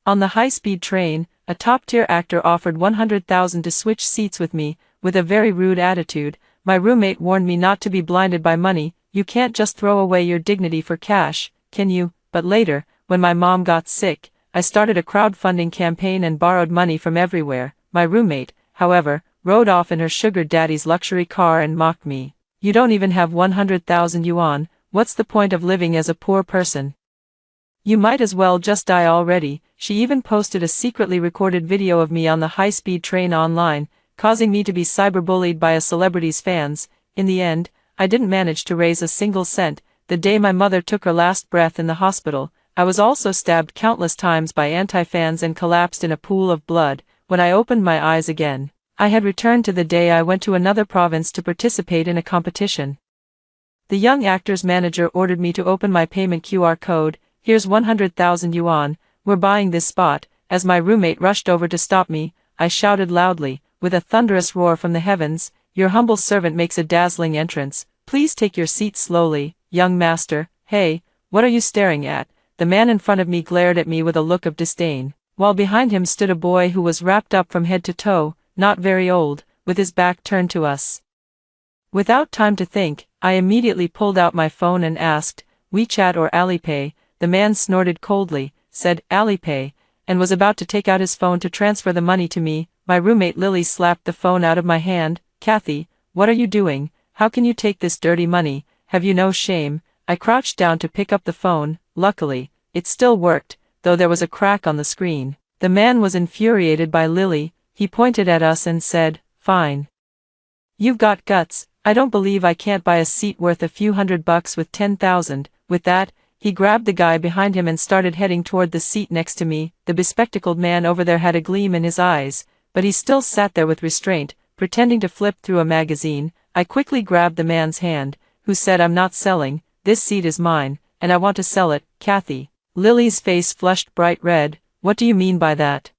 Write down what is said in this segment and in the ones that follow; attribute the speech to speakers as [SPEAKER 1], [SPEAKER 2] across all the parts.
[SPEAKER 1] On the high-speed train, a top-tier actor offered 100,000 to switch seats with me, with a very rude attitude. My roommate warned me not to be blinded by money. You can't just throw away your dignity for cash, can you? But later, when my mom got sick, I started a crowdfunding campaign and borrowed money from everywhere. My roommate, however, rode off in her sugar daddy's luxury car and mocked me. You don't even have 100,000 yuan, what's the point of living as a poor person? You might as well just die already. She even posted a secretly recorded video of me on the high-speed train online, causing me to be cyberbullied by a celebrity's fans. In the end, I didn't manage to raise a single cent. The day my mother took her last breath in the hospital, I was also stabbed countless times by anti-fans and collapsed in a pool of blood. When I opened my eyes again, I had returned to the day I went to another province to participate in a competition. The young actor's manager ordered me to open my payment QR code. Here's 100,000 yuan, we're buying this spot. As my roommate rushed over to stop me, I shouted loudly, with a thunderous roar from the heavens, your humble servant makes a dazzling entrance. Please take your seat slowly, young master. Hey, what are you staring at? The man in front of me glared at me with a look of disdain, while behind him stood a boy who was wrapped up from head to toe, not very old, with his back turned to us. Without time to think, I immediately pulled out my phone and asked, WeChat or Alipay? The man snorted coldly, said, Alipay, and was about to take out his phone to transfer the money to me. My roommate Lily slapped the phone out of my hand. Kathy, what are you doing? How can you take this dirty money? Have you no shame? I crouched down to pick up the phone. Luckily, it still worked, though there was a crack on the screen. The man was infuriated by Lily. He pointed at us and said, fine. You've got guts. I don't believe I can't buy a seat worth a few $100 with 10,000. With that, he grabbed the guy behind him and started heading toward the seat next to me. The bespectacled man over there had a gleam in his eyes, but he still sat there with restraint, pretending to flip through a magazine. I quickly grabbed the man's hand, who said, I'm not selling, this seat is mine, and I want to sell it, Kathy. Lily's face flushed bright red. What do you mean by that?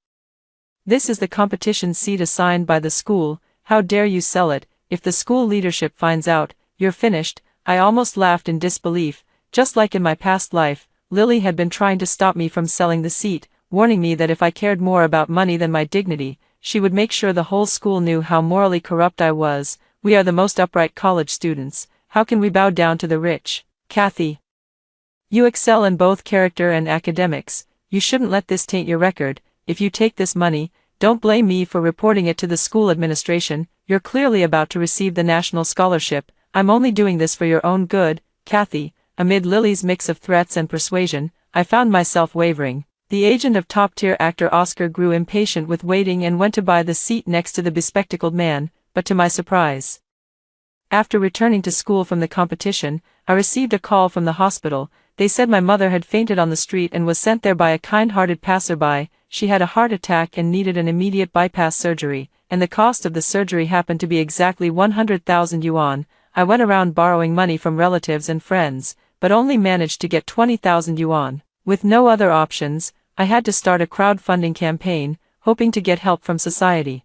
[SPEAKER 1] This is the competition seat assigned by the school. How dare you sell it? If the school leadership finds out, you're finished. I almost laughed in disbelief. Just like in my past life, Lily had been trying to stop me from selling the seat, warning me that if I cared more about money than my dignity, she would make sure the whole school knew how morally corrupt I was. We are the most upright college students. How can we bow down to the rich? Kathy, you excel in both character and academics. You shouldn't let this taint your record. If you take this money, don't blame me for reporting it to the school administration. You're clearly about to receive the national scholarship. I'm only doing this for your own good, Kathy. Amid Lily's mix of threats and persuasion, I found myself wavering. The agent of top-tier actor Oscar grew impatient with waiting and went to buy the seat next to the bespectacled man, but to my surprise, after returning to school from the competition, I received a call from the hospital. They said my mother had fainted on the street and was sent there by a kind-hearted passerby. She had a heart attack and needed an immediate bypass surgery, and the cost of the surgery happened to be exactly 100,000 yuan. I went around borrowing money from relatives and friends, but only managed to get 20,000 yuan. With no other options, I had to start a crowdfunding campaign, hoping to get help from society.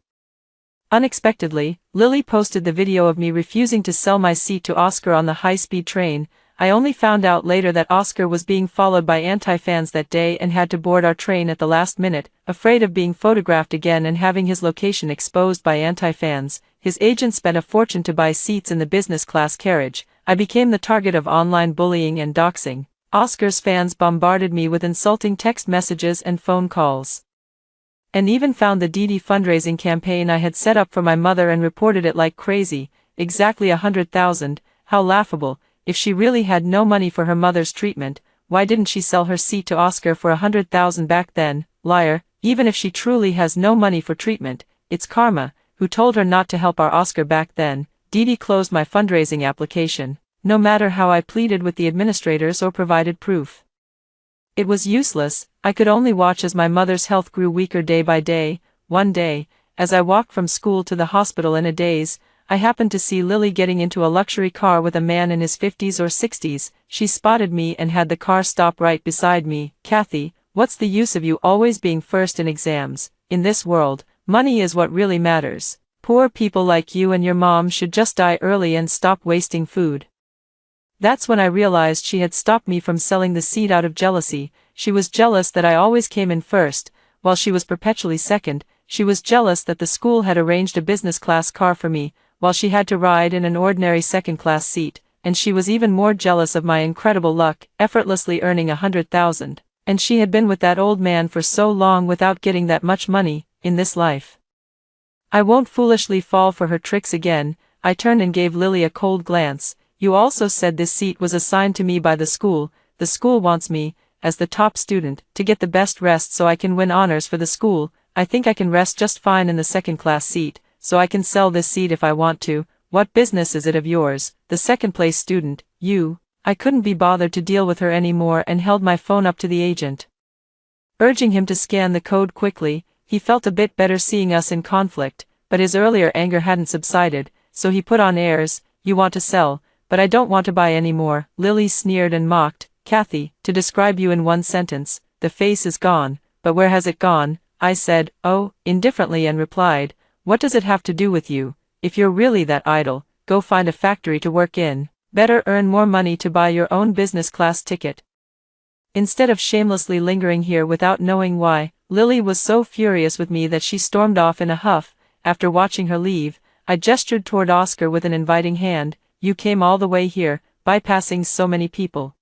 [SPEAKER 1] Unexpectedly, Lily posted the video of me refusing to sell my seat to Oscar on the high-speed train. I only found out later that Oscar was being followed by anti-fans that day and had to board our train at the last minute, afraid of being photographed again and having his location exposed by anti-fans. His agent spent a fortune to buy seats in the business class carriage. I became the target of online bullying and doxing. Oscar's fans bombarded me with insulting text messages and phone calls, and even found the DD fundraising campaign I had set up for my mother and reported it like crazy. Exactly 100,000, how laughable. If she really had no money for her mother's treatment, why didn't she sell her seat to Oscar for 100,000 back then? Liar. Even if she truly has no money for treatment, it's karma. Who told her not to help our Oscar back then? DD closed my fundraising application, no matter how I pleaded with the administrators or provided proof. It was useless. I could only watch as my mother's health grew weaker day by day. One day, as I walked from school to the hospital in a daze, I happened to see Lily getting into a luxury car with a man in his 50s or 60s. She spotted me and had the car stop right beside me. Kathy, what's the use of you always being first in exams? In this world, money is what really matters. Poor people like you and your mom should just die early and stop wasting food. That's when I realized she had stopped me from selling the seat out of jealousy. She was jealous that I always came in first. while she was perpetually second. She was jealous that the school had arranged a business-class car for me, while she had to ride in an ordinary second-class seat, and she was even more jealous of my incredible luck, effortlessly earning 100,000. And she had been with that old man for so long without getting that much money, in this life. I won't foolishly fall for her tricks again. I turned and gave Lily a cold glance. You also said this seat was assigned to me by the school. The school wants me, as the top student, to get the best rest so I can win honors for the school. I think I can rest just fine in the second-class seat, so I can sell this seat if I want to. What business is it of yours, the second-place student, you? I couldn't be bothered to deal with her anymore and held my phone up to the agent, urging him to scan the code quickly. He felt a bit better seeing us in conflict, but his earlier anger hadn't subsided, so he put on airs. You want to sell, but I don't want to buy any more. Lily sneered and mocked. Kathy, to describe you in one sentence, the face is gone. But where has it gone? I said, oh, indifferently, and replied, what does it have to do with you? If you're really that idle, go find a factory to work in. Better earn more money to buy your own business class ticket. Instead of shamelessly lingering here without knowing why, Lily was so furious with me that she stormed off in a huff. After watching her leave, I gestured toward Oscar with an inviting hand. You came all the way here, bypassing so many people,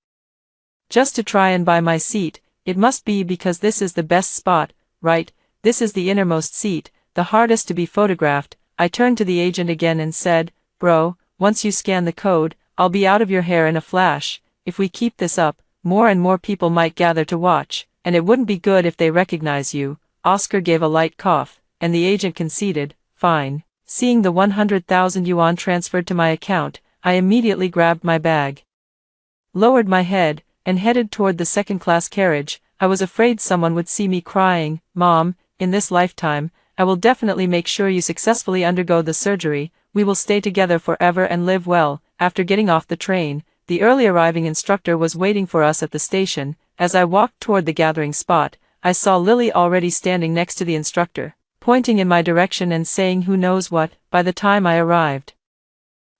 [SPEAKER 1] just to try and buy my seat. It must be because this is the best spot, right? This is the innermost seat, the hardest to be photographed. I turned to the agent again and said, bro, once you scan the code, I'll be out of your hair in a flash. If we keep this up, more and more people might gather to watch, and it wouldn't be good if they recognize you. Oscar gave a light cough, and the agent conceded, fine. Seeing the 100,000 yuan transferred to my account, I immediately grabbed my bag, lowered my head, and headed toward the second-class carriage. I was afraid someone would see me crying. Mom, in this lifetime, I will definitely make sure you successfully undergo the surgery. We will stay together forever and live well. After getting off the train, the early arriving instructor was waiting for us at the station. As I walked toward the gathering spot, I saw Lily already standing next to the instructor, pointing in my direction and saying who knows what. By the time I arrived,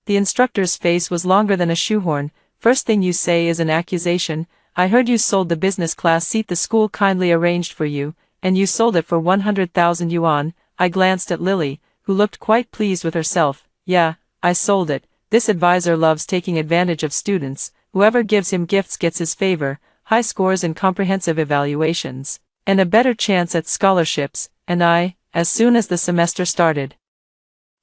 [SPEAKER 1] the instructor's face was longer than a shoehorn. First thing you say is an accusation. I heard you sold the business class seat the school kindly arranged for you, and you sold it for 100,000 yuan. I glanced at Lily, who looked quite pleased with herself. Yeah, I sold it. This advisor loves taking advantage of students. Whoever gives him gifts gets his favor, high scores in comprehensive evaluations, and a better chance at scholarships. And I, as soon as the semester started,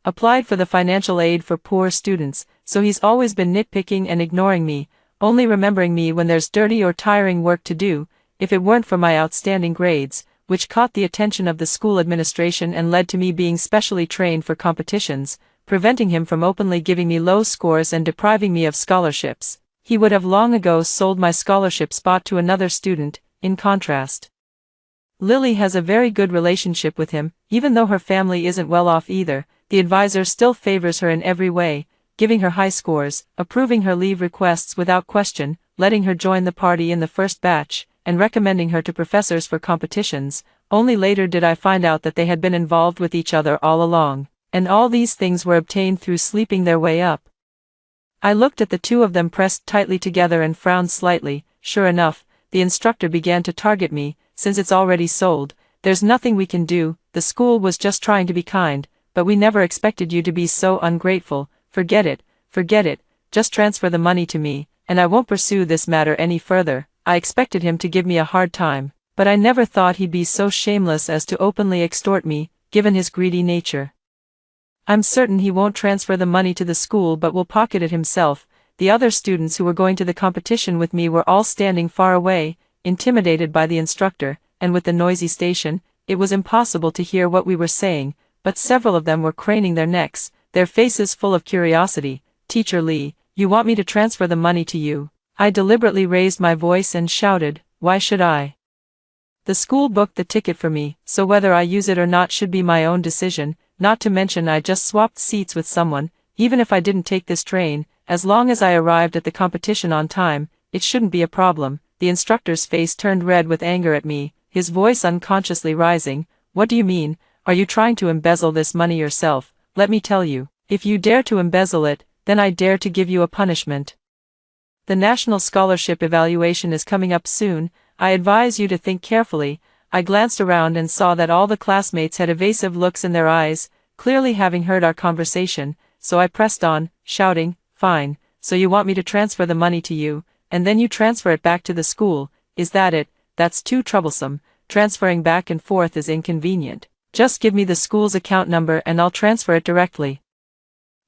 [SPEAKER 1] applied for the financial aid for poor students. So he's always been nitpicking and ignoring me, only remembering me when there's dirty or tiring work to do. If it weren't for my outstanding grades, which caught the attention of the school administration and led to me being specially trained for competitions, preventing him from openly giving me low scores and depriving me of scholarships, he would have long ago sold my scholarship spot to another student. In contrast, Lily has a very good relationship with him. Even though her family isn't well off either, the advisor still favors her in every way, giving her high scores, approving her leave requests without question, letting her join the party in the first batch, and recommending her to professors for competitions. Only later did I find out that they had been involved with each other all along, and all these things were obtained through sleeping their way up. I looked at the two of them pressed tightly together and frowned slightly. Sure enough, the instructor began to target me. Since it's already sold, there's nothing we can do. The school was just trying to be kind, but we never expected you to be so ungrateful. Forget it, just transfer the money to me, and I won't pursue this matter any further. I expected him to give me a hard time, but I never thought he'd be so shameless as to openly extort me, given his greedy nature. I'm certain he won't transfer the money to the school but will pocket it himself. The other students who were going to the competition with me were all standing far away, intimidated by the instructor, and with the noisy station, it was impossible to hear what we were saying, but several of them were craning their necks, their faces full of curiosity. Teacher Lee, you want me to transfer the money to you? I deliberately raised my voice and shouted, why should I? The school booked the ticket for me, so whether I use it or not should be my own decision, not to mention I just swapped seats with someone. Even if I didn't take this train, as long as I arrived at the competition on time, it shouldn't be a problem. The instructor's face turned red with anger at me, his voice unconsciously rising. What do you mean? Are you trying to embezzle this money yourself? Let me tell you, if you dare to embezzle it, then I dare to give you a punishment. The national scholarship evaluation is coming up soon. I advise you to think carefully. I glanced around and saw that all the classmates had evasive looks in their eyes, clearly having heard our conversation, so I pressed on, shouting, "Fine, so you want me to transfer the money to you, and then you transfer it back to the school, is that it? That's too troublesome, transferring back and forth is inconvenient. Just give me the school's account number and I'll transfer it directly."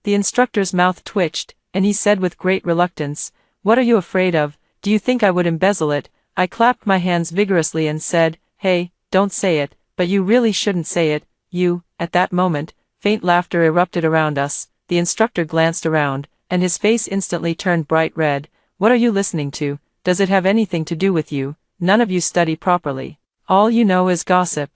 [SPEAKER 1] The instructor's mouth twitched, and he said with great reluctance, "What are you afraid of? Do you think I would embezzle it?" I clapped my hands vigorously and said, "Hey, don't say it, but you really shouldn't say it, you." At that moment, faint laughter erupted around us. The instructor glanced around, and his face instantly turned bright red. "What are you listening to? Does it have anything to do with you? None of you study properly. All you know is gossip."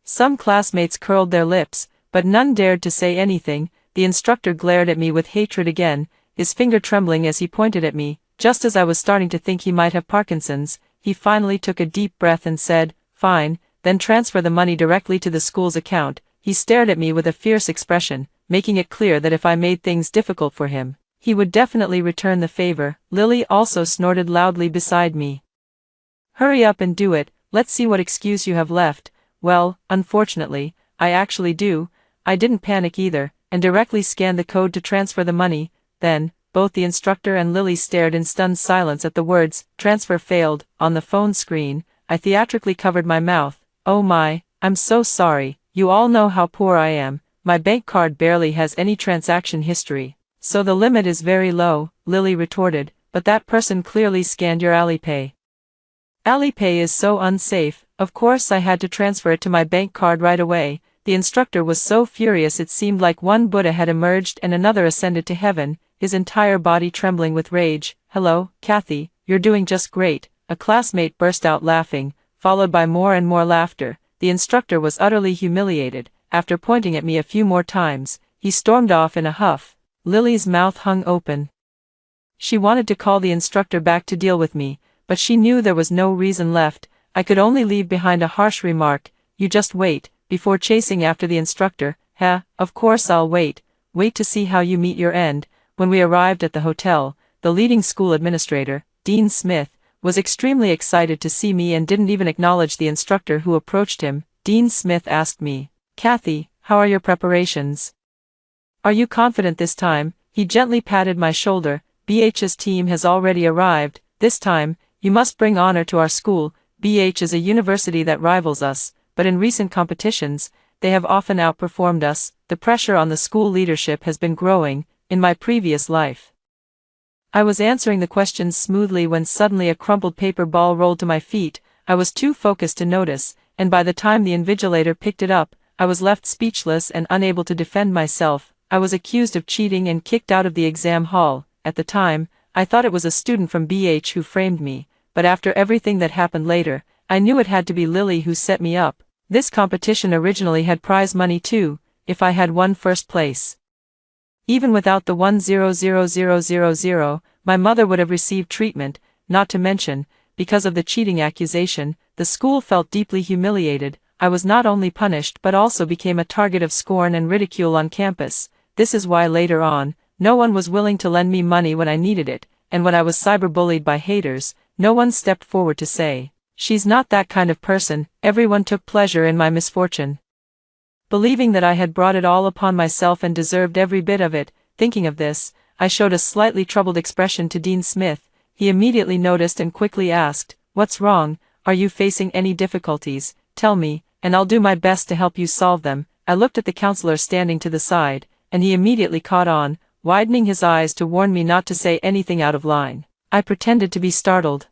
[SPEAKER 1] Some classmates curled their lips, but none dared to say anything. The instructor glared at me with hatred again, his finger trembling as he pointed at me. Just as I was starting to think he might have Parkinson's, he finally took a deep breath and said, "Fine, then transfer the money directly to the school's account." He stared at me with a fierce expression, making it clear that if I made things difficult for him, he would definitely return the favor. Lily also snorted loudly beside me. "Hurry up and do it, let's see what excuse you have left." Well, unfortunately, I actually do. I didn't panic either, and directly scanned the code to transfer the money. Then, both the instructor and Lily stared in stunned silence at the words, "Transfer failed," on the phone screen. I theatrically covered my mouth. "Oh my, I'm so sorry, you all know how poor I am. My bank card barely has any transaction history." "So the limit is very low," Lily retorted, "but that person clearly scanned your Alipay." "Alipay is so unsafe, of course I had to transfer it to my bank card right away." The instructor was so furious it seemed like one Buddha had emerged and another ascended to heaven, his entire body trembling with rage. "Hello, Kathy, you're doing just great," a classmate burst out laughing, followed by more and more laughter. The instructor was utterly humiliated. After pointing at me a few more times, he stormed off in a huff. Lily's mouth hung open. She wanted to call the instructor back to deal with me, but she knew there was no reason left. I could only leave behind a harsh remark, "You just wait," before chasing after the instructor. Of course I'll wait. Wait to see how you meet your end." When we arrived at the hotel, the leading school administrator, Dean Smith, was extremely excited to see me and didn't even acknowledge the instructor who approached him. Dean Smith asked me, "Kathy, how are your preparations? Are you confident this time?" He gently patted my shoulder. "BH's team has already arrived. This time, you must bring honor to our school. BH is a university that rivals us, but in recent competitions, they have often outperformed us. The pressure on the school leadership has been growing." In my previous life, I was answering the questions smoothly when suddenly a crumpled paper ball rolled to my feet. I was too focused to notice, and by the time the invigilator picked it up, I was left speechless and unable to defend myself. I was accused of cheating and kicked out of the exam hall. At the time, I thought it was a student from BH who framed me, but after everything that happened later, I knew it had to be Lily who set me up. This competition originally had prize money too, if I had won first place. Even without the 1,000,000, my mother would have received treatment, not to mention, because of the cheating accusation, the school felt deeply humiliated. I was not only punished but also became a target of scorn and ridicule on campus. This is why later on, no one was willing to lend me money when I needed it, and when I was cyberbullied by haters, no one stepped forward to say, "She's not that kind of person." Everyone took pleasure in my misfortune. Believing that I had brought it all upon myself and deserved every bit of it, thinking of this, I showed a slightly troubled expression to Dean Smith. He immediately noticed and quickly asked, "What's wrong? Are you facing any difficulties? Tell me, and I'll do my best to help you solve them." I looked at the counselor standing to the side, and he immediately caught on, widening his eyes to warn me not to say anything out of line. I pretended to be startled,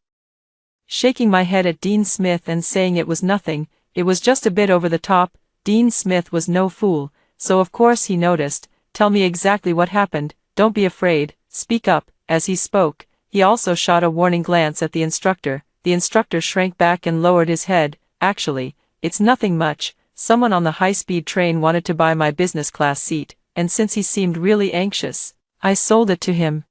[SPEAKER 1] shaking my head at Dean Smith and saying it was nothing, it was just a bit over the top. Dean Smith was no fool, so of course he noticed. "Tell me exactly what happened, don't be afraid, speak up." As he spoke, he also shot a warning glance at the instructor. The instructor shrank back and lowered his head. "Actually, it's nothing much. Someone on the high-speed train wanted to buy my business class seat, and since he seemed really anxious, I sold it to him."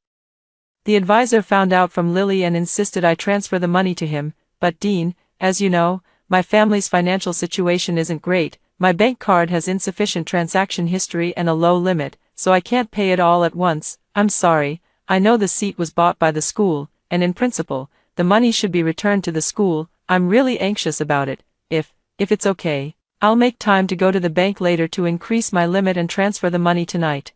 [SPEAKER 1] The advisor found out from Lily and insisted I transfer the money to him. "But Dean, as you know, my family's financial situation isn't great. My bank card has insufficient transaction history and a low limit, so I can't pay it all at once." "I'm sorry, I know the seat was bought by the school, and in principle, the money should be returned to the school. I'm really anxious about it." If it's okay, I'll make time to go to the bank later to increase my limit and transfer the money tonight."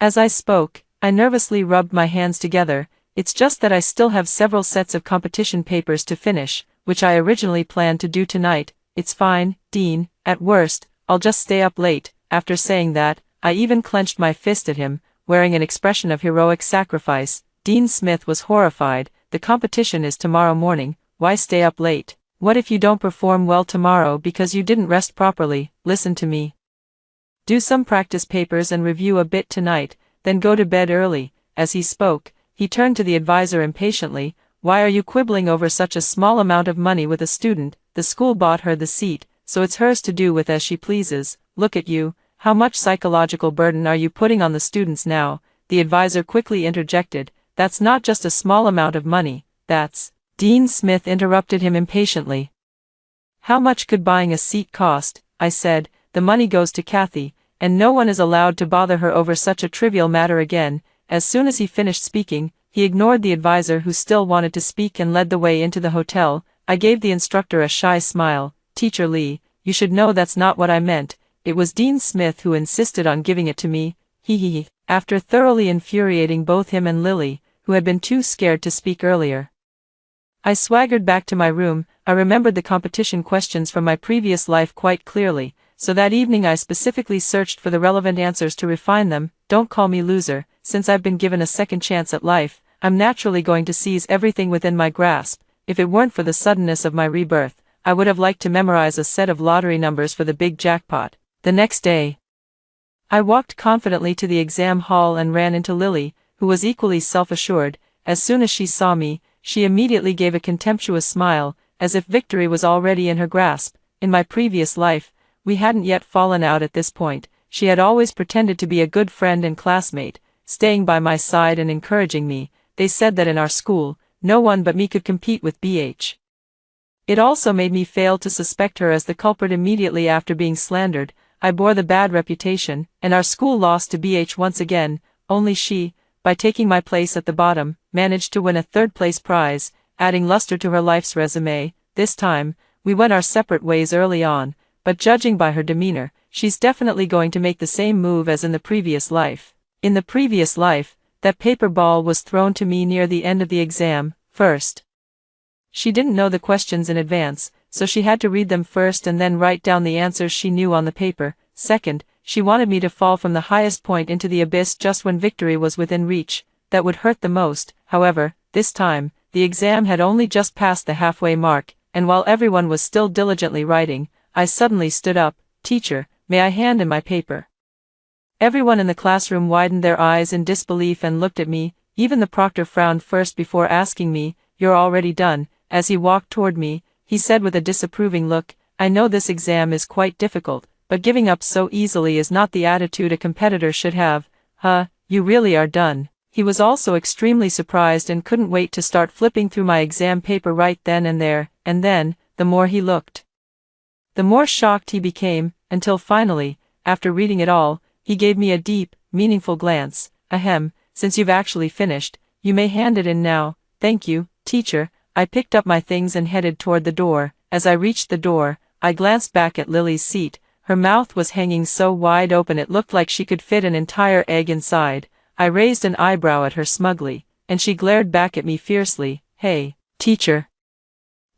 [SPEAKER 1] As I spoke, I nervously rubbed my hands together. It's just that I still have several sets of competition papers to finish, which I originally planned to do tonight. "It's fine, Dean, at worst, I'll just stay up late." After saying that, I even clenched my fist at him, wearing an expression of heroic sacrifice. Dean Smith was horrified. "The competition is tomorrow morning, why stay up late? What if you don't perform well tomorrow because you didn't rest properly? Listen to me. Do some practice papers and review a bit tonight, then go to bed early." As he spoke, he turned to the advisor impatiently. "Why are you quibbling over such a small amount of money with a student? The school bought her the seat, so it's hers to do with as she pleases. Look at you, how much psychological burden are you putting on the students now?" The advisor quickly interjected. "That's not just a small amount of money, that's—" Dean Smith interrupted him impatiently. "How much could buying a seat cost?" I said. "The money goes to Kathy, and no one is allowed to bother her over such a trivial matter again." As soon as he finished speaking, he ignored the advisor who still wanted to speak and led the way into the hotel. I gave the instructor a shy smile. "Teacher Lee, you should know that's not what I meant. It was Dean Smith who insisted on giving it to me." He. After thoroughly infuriating both him and Lily, who had been too scared to speak earlier, I swaggered back to my room. I remembered the competition questions from my previous life quite clearly, so that evening I specifically searched for the relevant answers to refine them. Don't call me loser. Since I've been given a second chance at life, I'm naturally going to seize everything within my grasp. If it weren't for the suddenness of my rebirth, I would have liked to memorize a set of lottery numbers for the big jackpot. The next day, I walked confidently to the exam hall and ran into Lily, who was equally self-assured. As soon as she saw me, she immediately gave a contemptuous smile, as if victory was already in her grasp. In my previous life, we hadn't yet fallen out at this point. She had always pretended to be a good friend and classmate, staying by my side and encouraging me. They said that in our school, no one but me could compete with BH. It also made me fail to suspect her as the culprit immediately after being slandered. I bore the bad reputation, and our school lost to BH once again. Only she, by taking my place at the bottom, managed to win a third-place prize, adding luster to her life's resume. This time, we went our separate ways early on, but judging by her demeanor, she's definitely going to make the same move as in the previous life. In the previous life, that paper ball was thrown to me near the end of the exam. First, she didn't know the questions in advance, so she had to read them first and then write down the answers she knew on the paper. Second, she wanted me to fall from the highest point into the abyss just when victory was within reach. That would hurt the most. However, this time, the exam had only just passed the halfway mark, and while everyone was still diligently writing, I suddenly stood up. "Teacher, may I hand in my paper?" Everyone in the classroom widened their eyes in disbelief and looked at me. Even the proctor frowned first before asking me, "You're already done?" As he walked toward me, he said with a disapproving look, "I know this exam is quite difficult, but giving up so easily is not the attitude a competitor should have. You really are done." He was also extremely surprised and couldn't wait to start flipping through my exam paper right then and there, and then, the more he looked, the more shocked he became, until finally, after reading it all, he gave me a deep, meaningful glance. "Ahem, since you've actually finished, you may hand it in now." "Thank you, teacher." I picked up my things and headed toward the door. As I reached the door, I glanced back at Lily's seat. Her mouth was hanging so wide open it looked like she could fit an entire egg inside. I raised an eyebrow at her smugly, and she glared back at me fiercely. "Hey, teacher.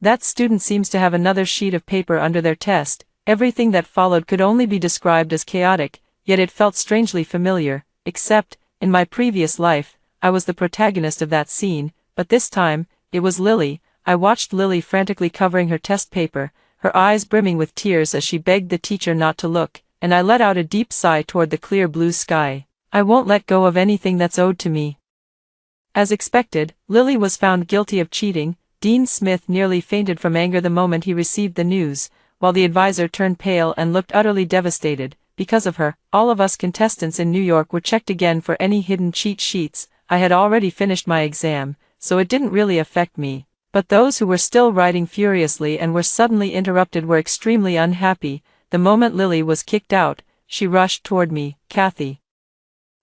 [SPEAKER 1] That student seems to have another sheet of paper under their test." Everything that followed could only be described as chaotic, yet it felt strangely familiar, except, in my previous life, I was the protagonist of that scene, but this time, it was Lily. I watched Lily frantically covering her test paper, her eyes brimming with tears as she begged the teacher not to look, and I let out a deep sigh toward the clear blue sky. I won't let go of anything that's owed to me. As expected, Lily was found guilty of cheating. Dean Smith nearly fainted from anger the moment he received the news, while the advisor turned pale and looked utterly devastated. Because of her, all of us contestants in New York were checked again for any hidden cheat sheets. I had already finished my exam, so it didn't really affect me. But those who were still writing furiously and were suddenly interrupted were extremely unhappy. The moment Lily was kicked out, she rushed toward me. "Kathy,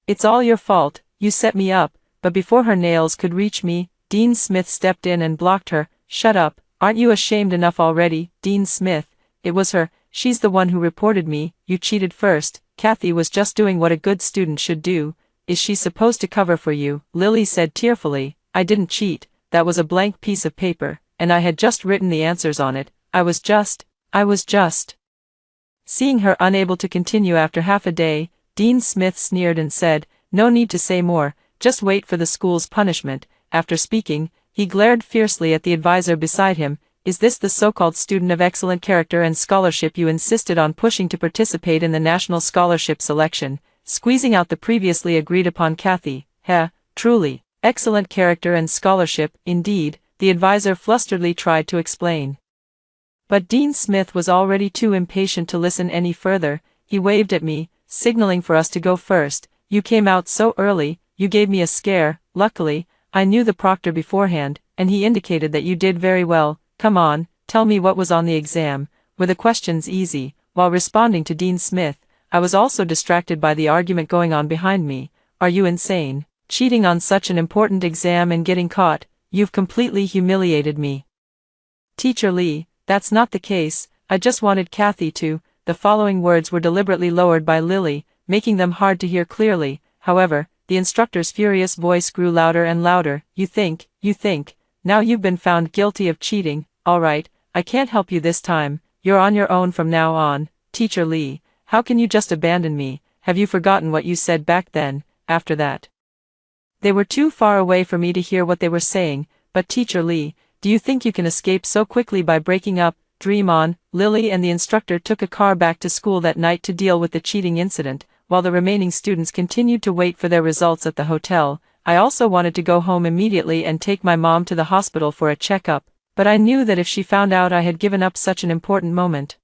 [SPEAKER 1] it's all your fault, you set me up." But before her nails could reach me, Dean Smith stepped in and blocked her. "Shut up, Aren't you ashamed enough already, Dean Smith? It was her, she's the one who reported me. You cheated first. Kathy was just doing what a good student should do. Is she supposed to cover for you? Lily said tearfully. I didn't cheat, that was a blank piece of paper, and I had just written the answers on it. I was just. Seeing her unable to continue after half a day, Dean Smith sneered and said, no need to say more, just wait for the school's punishment. After speaking, he glared fiercely at the advisor beside him. Is this the so-called student of excellent character and scholarship you insisted on pushing to participate in the national scholarship selection, squeezing out the previously agreed upon Kathy? Truly, excellent character and scholarship, indeed, the advisor flusteredly tried to explain. But Dean Smith was already too impatient to listen any further. He waved at me, signaling for us to go first. You came out so early, you gave me a scare. Luckily, I knew the proctor beforehand, and he indicated that you did very well. Come on, tell me what was on the exam. Were the questions easy? While responding to Dean Smith, I was also distracted by the argument going on behind me. Are you insane? Cheating on such an important exam and getting caught? You've completely humiliated me. Teacher Lee, that's not the case, I just wanted Kathy to. The following words were deliberately lowered by Lily, making them hard to hear clearly. However, the instructor's furious voice grew louder and louder. You think, now you've been found guilty of cheating. All right, I can't help you this time. You're on your own from now on. Teacher Lee, how can you just abandon me? Have you forgotten what you said back then, after that? They were too far away for me to hear what they were saying, but Teacher Lee, do you think you can escape so quickly by breaking up? Dream on. Lily and the instructor took a car back to school that night to deal with the cheating incident, while the remaining students continued to wait for their results at the hotel. I also wanted to go home immediately and take my mom to the hospital for a checkup, but I knew that if she found out I had given up such an important moment,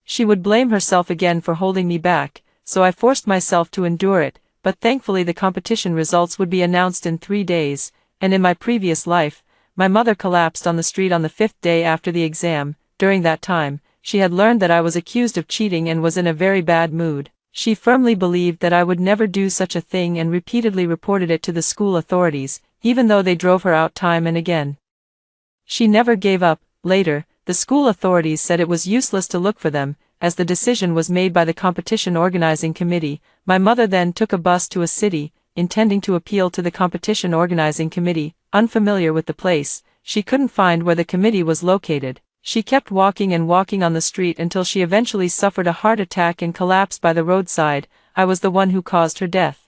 [SPEAKER 1] she would blame herself again for holding me back, so I forced myself to endure it. But thankfully the competition results would be announced in 3 days, and in my previous life, my mother collapsed on the street on the 5th day after the exam. During that time, she had learned that I was accused of cheating and was in a very bad mood. She firmly believed that I would never do such a thing and repeatedly reported it to the school authorities, even though they drove her out time and again. She never gave up. Later, the school authorities said it was useless to look for them, as the decision was made by the competition organizing committee. My mother then took a bus to a city, intending to appeal to the competition organizing committee. Unfamiliar with the place, she couldn't find where the committee was located. She kept walking and walking on the street until she eventually suffered a heart attack and collapsed by the roadside. I was the one who caused her death.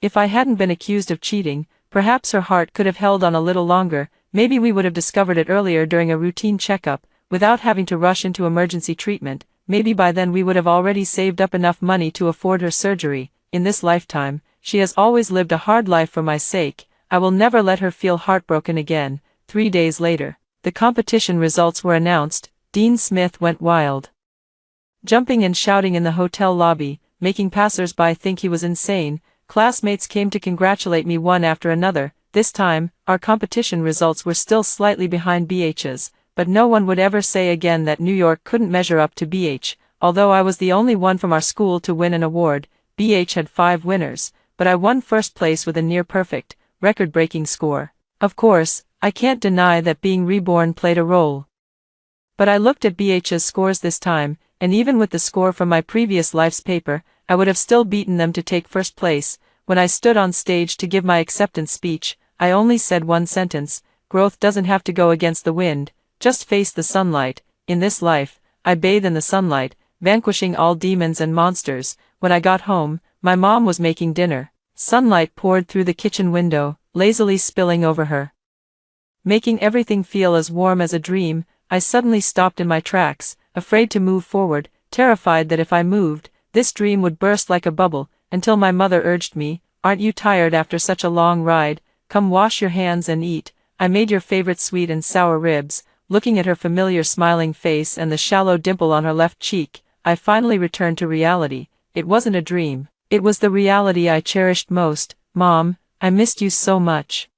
[SPEAKER 1] If I hadn't been accused of cheating, perhaps her heart could have held on a little longer. Maybe we would have discovered it earlier during a routine checkup, without having to rush into emergency treatment. Maybe by then we would have already saved up enough money to afford her surgery. In this lifetime, she has always lived a hard life for my sake. I will never let her feel heartbroken again. 3 days later, the competition results were announced. Dean Smith went wild, jumping and shouting in the hotel lobby, making passers-by think he was insane. Classmates came to congratulate me one after another. This time, our competition results were still slightly behind BH's, but no one would ever say again that New York couldn't measure up to BH. Although I was the only one from our school to win an award, BH had 5 winners, but I won first place with a near-perfect, record-breaking score. Of course, I can't deny that being reborn played a role. But I looked at BH's scores this time, and even with the score from my previous life's paper, I would have still beaten them to take first place. When I stood on stage to give my acceptance speech, I only said one sentence: growth doesn't have to go against the wind, just face the sunlight. In this life, I bathe in the sunlight, vanquishing all demons and monsters. When I got home, my mom was making dinner. Sunlight poured through the kitchen window, lazily spilling over her, making everything feel as warm as a dream. I suddenly stopped in my tracks, afraid to move forward, terrified that if I moved, this dream would burst like a bubble, until my mother urged me, "Aren't you tired after such a long ride? Come wash your hands and eat. I made your favorite sweet and sour ribs." Looking at her familiar smiling face and the shallow dimple on her left cheek, I finally returned to reality. It wasn't a dream. It was the reality I cherished most. "Mom, I missed you so much."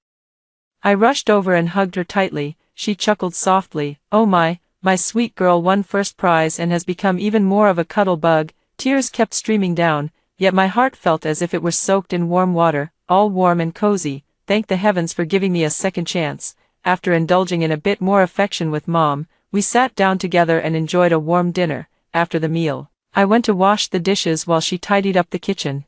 [SPEAKER 1] I rushed over and hugged her tightly. She chuckled softly. "Oh my sweet girl won first prize and has become even more of a cuddle bug." Tears kept streaming down, yet my heart felt as if it were soaked in warm water, all warm and cozy. Thank the heavens for giving me a second chance. after indulging in a bit more affection with Mom, we sat down together and enjoyed a warm dinner. After the meal, I went to wash the dishes while she tidied up the kitchen.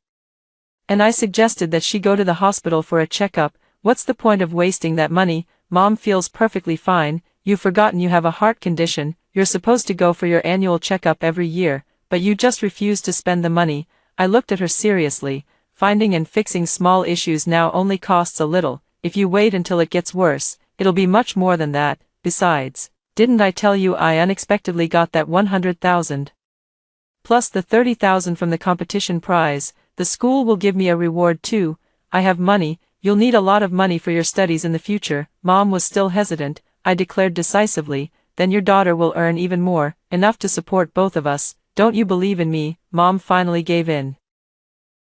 [SPEAKER 1] And I suggested that she go to the hospital for a checkup. What's the point of wasting that money? Mom feels perfectly fine. You've forgotten you have a heart condition. You're supposed to go for your annual checkup every year, but you just refuse to spend the money. I looked at her seriously. Finding and fixing small issues now only costs a little. If you wait until it gets worse, it'll be much more than that. Besides, didn't I tell you I unexpectedly got that 100,000? Plus the 30,000 from the competition prize. The school will give me a reward too. I have money. You'll need a lot of money for your studies in the future. Mom was still hesitant. I declared decisively, then your daughter will earn even more, enough to support both of us. Don't you believe in me? Mom finally gave in.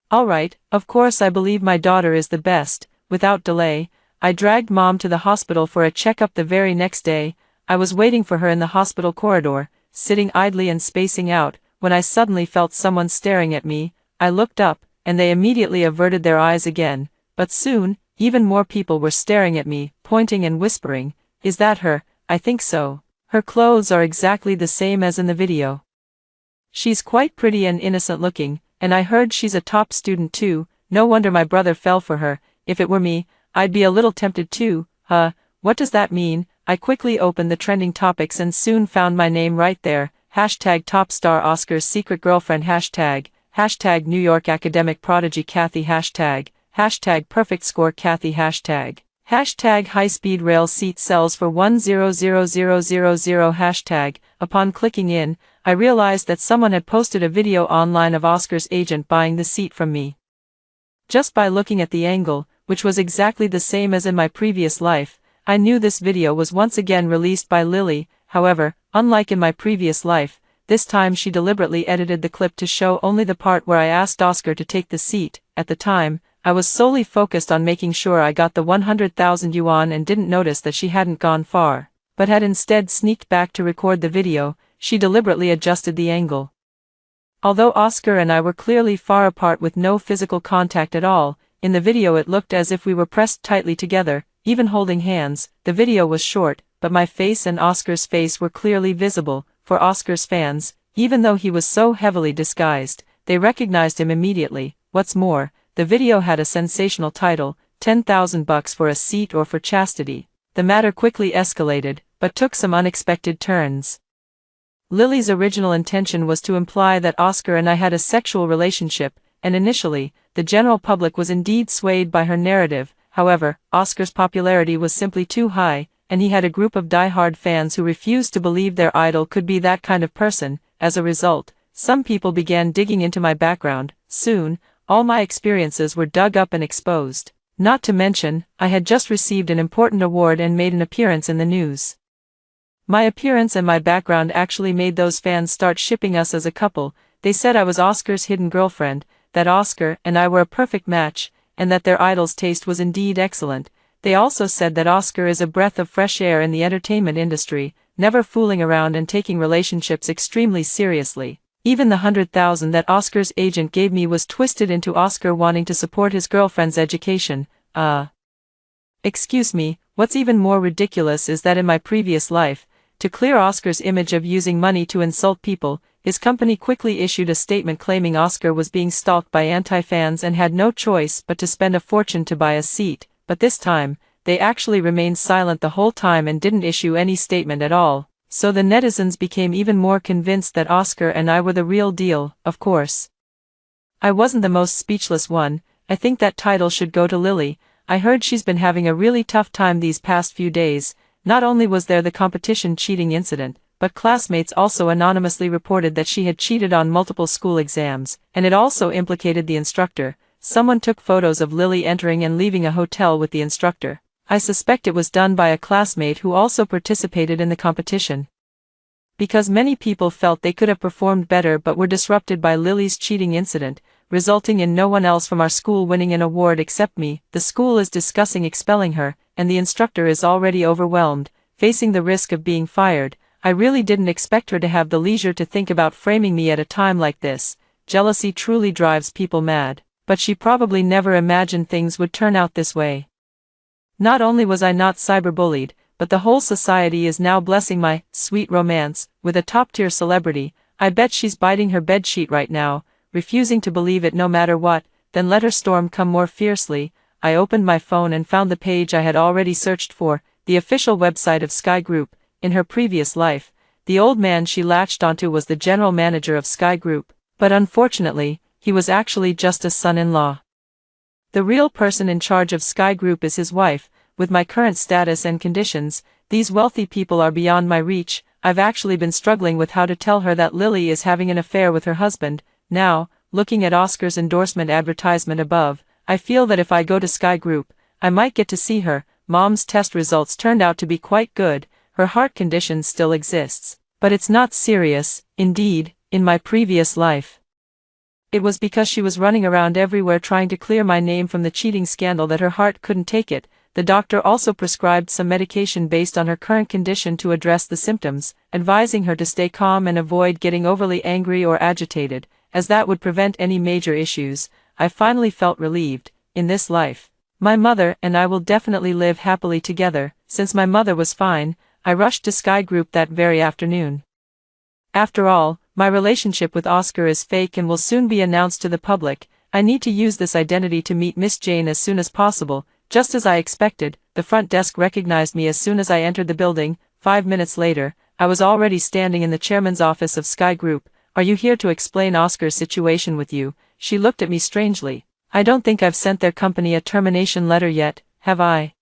[SPEAKER 1] All right, of course I believe my daughter is the best. Without delay, I dragged Mom to the hospital for a checkup the very next day. I was waiting for her in the hospital corridor, sitting idly and spacing out, when I suddenly felt someone staring at me. I looked up, and they immediately averted their eyes again, but soon, even more people were staring at me, pointing and whispering, "Is that her?" "I think so. Her clothes are exactly the same as in the video. She's quite pretty and innocent looking, and I heard she's a top student too. No wonder my brother fell for her. If it were me, I'd be a little tempted too." What does that mean? I quickly opened the trending topics and soon found my name right there. Hashtag top star Oscar's secret girlfriend. Hashtag New York academic prodigy Kathy. Hashtag perfect score Kathy. Hashtag high-speed rail seat sells for 100,000. Hashtag. Upon clicking in, I realized that someone had posted a video online of Oscar's agent buying the seat from me. Just by looking at the angle, which was exactly the same as in my previous life, I knew this video was once again released by Lily. However, unlike in my previous life, this time she deliberately edited the clip to show only the part where I asked Oscar to take the seat. At the time, I was solely focused on making sure I got the 100,000 yuan and didn't notice that she hadn't gone far, but had instead sneaked back to record the video. She deliberately adjusted the angle. Although Oscar and I were clearly far apart with no physical contact at all, in the video it looked as if we were pressed tightly together, even holding hands. The video was short, but my face and Oscar's face were clearly visible. For Oscar's fans, even though he was so heavily disguised, they recognized him immediately. What's more, the video had a sensational title, 10,000 bucks for a seat or for chastity. The matter quickly escalated, but took some unexpected turns. Lily's original intention was to imply that Oscar and I had a sexual relationship, and initially, the general public was indeed swayed by her narrative. However, Oscar's popularity was simply too high, and he had a group of die-hard fans who refused to believe their idol could be that kind of person. As a result, some people began digging into my background. Soon, all my experiences were dug up and exposed. Not to mention, I had just received an important award and made an appearance in the news. My appearance and my background actually made those fans start shipping us as a couple. They said I was Oscar's hidden girlfriend, that Oscar and I were a perfect match, and that their idol's taste was indeed excellent. They also said that Oscar is a breath of fresh air in the entertainment industry, never fooling around and taking relationships extremely seriously. Even the 100,000 that Oscar's agent gave me was twisted into Oscar wanting to support his girlfriend's education. Excuse me, what's even more ridiculous is that in my previous life, to clear Oscar's image of using money to insult people, his company quickly issued a statement claiming Oscar was being stalked by anti-fans and had no choice but to spend a fortune to buy a seat. But this time, they actually remained silent the whole time and didn't issue any statement at all. So the netizens became even more convinced that Oscar and I were the real deal. Of course, I wasn't the most speechless one. I think that title should go to Lily. I heard she's been having a really tough time these past few days. Not only was there the competition cheating incident, but classmates also anonymously reported that she had cheated on multiple school exams, and it also implicated the instructor. Someone took photos of Lily entering and leaving a hotel with the instructor. I suspect it was done by a classmate who also participated in the competition. Because many people felt they could have performed better but were disrupted by Lily's cheating incident, resulting in no one else from our school winning an award except me. The school is discussing expelling her, and the instructor is already overwhelmed, facing the risk of being fired. I really didn't expect her to have the leisure to think about framing me at a time like this. Jealousy truly drives people mad, but she probably never imagined things would turn out this way. Not only was I not cyberbullied, but the whole society is now blessing my sweet romance with a top-tier celebrity. I bet she's biting her bedsheet right now, refusing to believe it no matter what. Then let her storm come more fiercely. I opened my phone and found the page I had already searched for, the official website of Sky Group. In her previous life, the old man she latched onto was the general manager of Sky Group, but unfortunately, he was actually just a son-in-law. The real person in charge of Sky Group is his wife. With my current status and conditions, these wealthy people are beyond my reach. I've actually been struggling with how to tell her that Lily is having an affair with her husband. Now, looking at Oscar's endorsement advertisement above, I feel that if I go to Sky Group, I might get to see her. Mom's test results turned out to be quite good. Her heart condition still exists, but it's not serious. Indeed, in my previous life, it was because she was running around everywhere trying to clear my name from the cheating scandal that her heart couldn't take it. The doctor also prescribed some medication based on her current condition to address the symptoms, advising her to stay calm and avoid getting overly angry or agitated, as that would prevent any major issues. I finally felt relieved. In this life, my mother and I will definitely live happily together. Since my mother was fine, I rushed to Sky Group that very afternoon. After all, my relationship with Oscar is fake and will soon be announced to the public. I need to use this identity to meet Miss Jane as soon as possible. Just as I expected, the front desk recognized me as soon as I entered the building. 5 minutes later, I was already standing in the chairman's office of Sky Group. Are you here to explain Oscar's situation with you? She looked at me strangely. I don't think I've sent their company a termination letter yet, have I?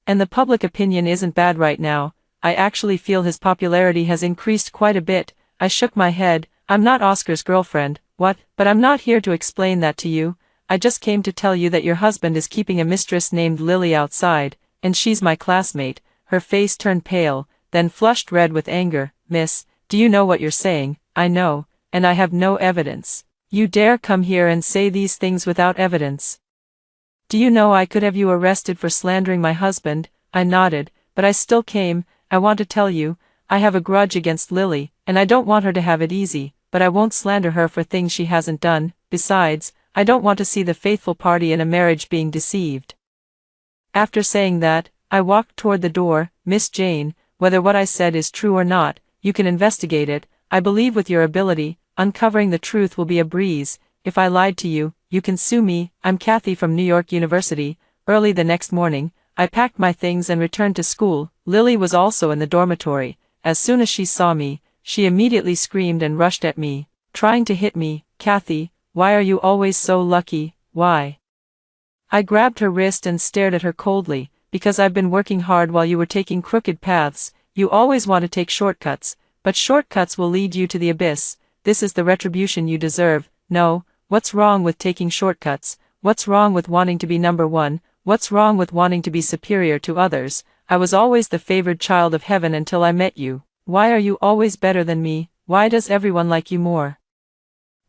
[SPEAKER 1] And the public opinion isn't bad right now. I actually feel his popularity has increased quite a bit. I shook my head. I'm not Oscar's girlfriend. What? But I'm not here to explain that to you. I just came to tell you that your husband is keeping a mistress named Lily outside, and she's my classmate. Her face turned pale, then flushed red with anger. Miss, do you know what you're saying? I know, and I have no evidence. You dare come here and say these things without evidence? Do you know I could have you arrested for slandering my husband? I nodded, but I still came. I want to tell you, I have a grudge against Lily, and I don't want her to have it easy, but I won't slander her for things she hasn't done. Besides, I don't want to see the faithful party in a marriage being deceived. After saying that, I walked toward the door. Miss Jane, whether what I said is true or not, you can investigate it. I believe with your ability, uncovering the truth will be a breeze. If I lied to you, you can sue me. I'm Kathy from New York University. Early the next morning, I packed my things and returned to school. Lily was also in the dormitory. As soon as she saw me, she immediately screamed and rushed at me, trying to hit me. Kathy, why are you always so lucky? Why? I grabbed her wrist and stared at her coldly. Because I've been working hard while you were taking crooked paths. You always want to take shortcuts, but shortcuts will lead you to the abyss. This is the retribution you deserve. No, what's wrong with taking shortcuts? What's wrong with wanting to be number one? What's wrong with wanting to be superior to others? I was always the favored child of heaven until I met you. Why are you always better than me? Why does everyone like you more?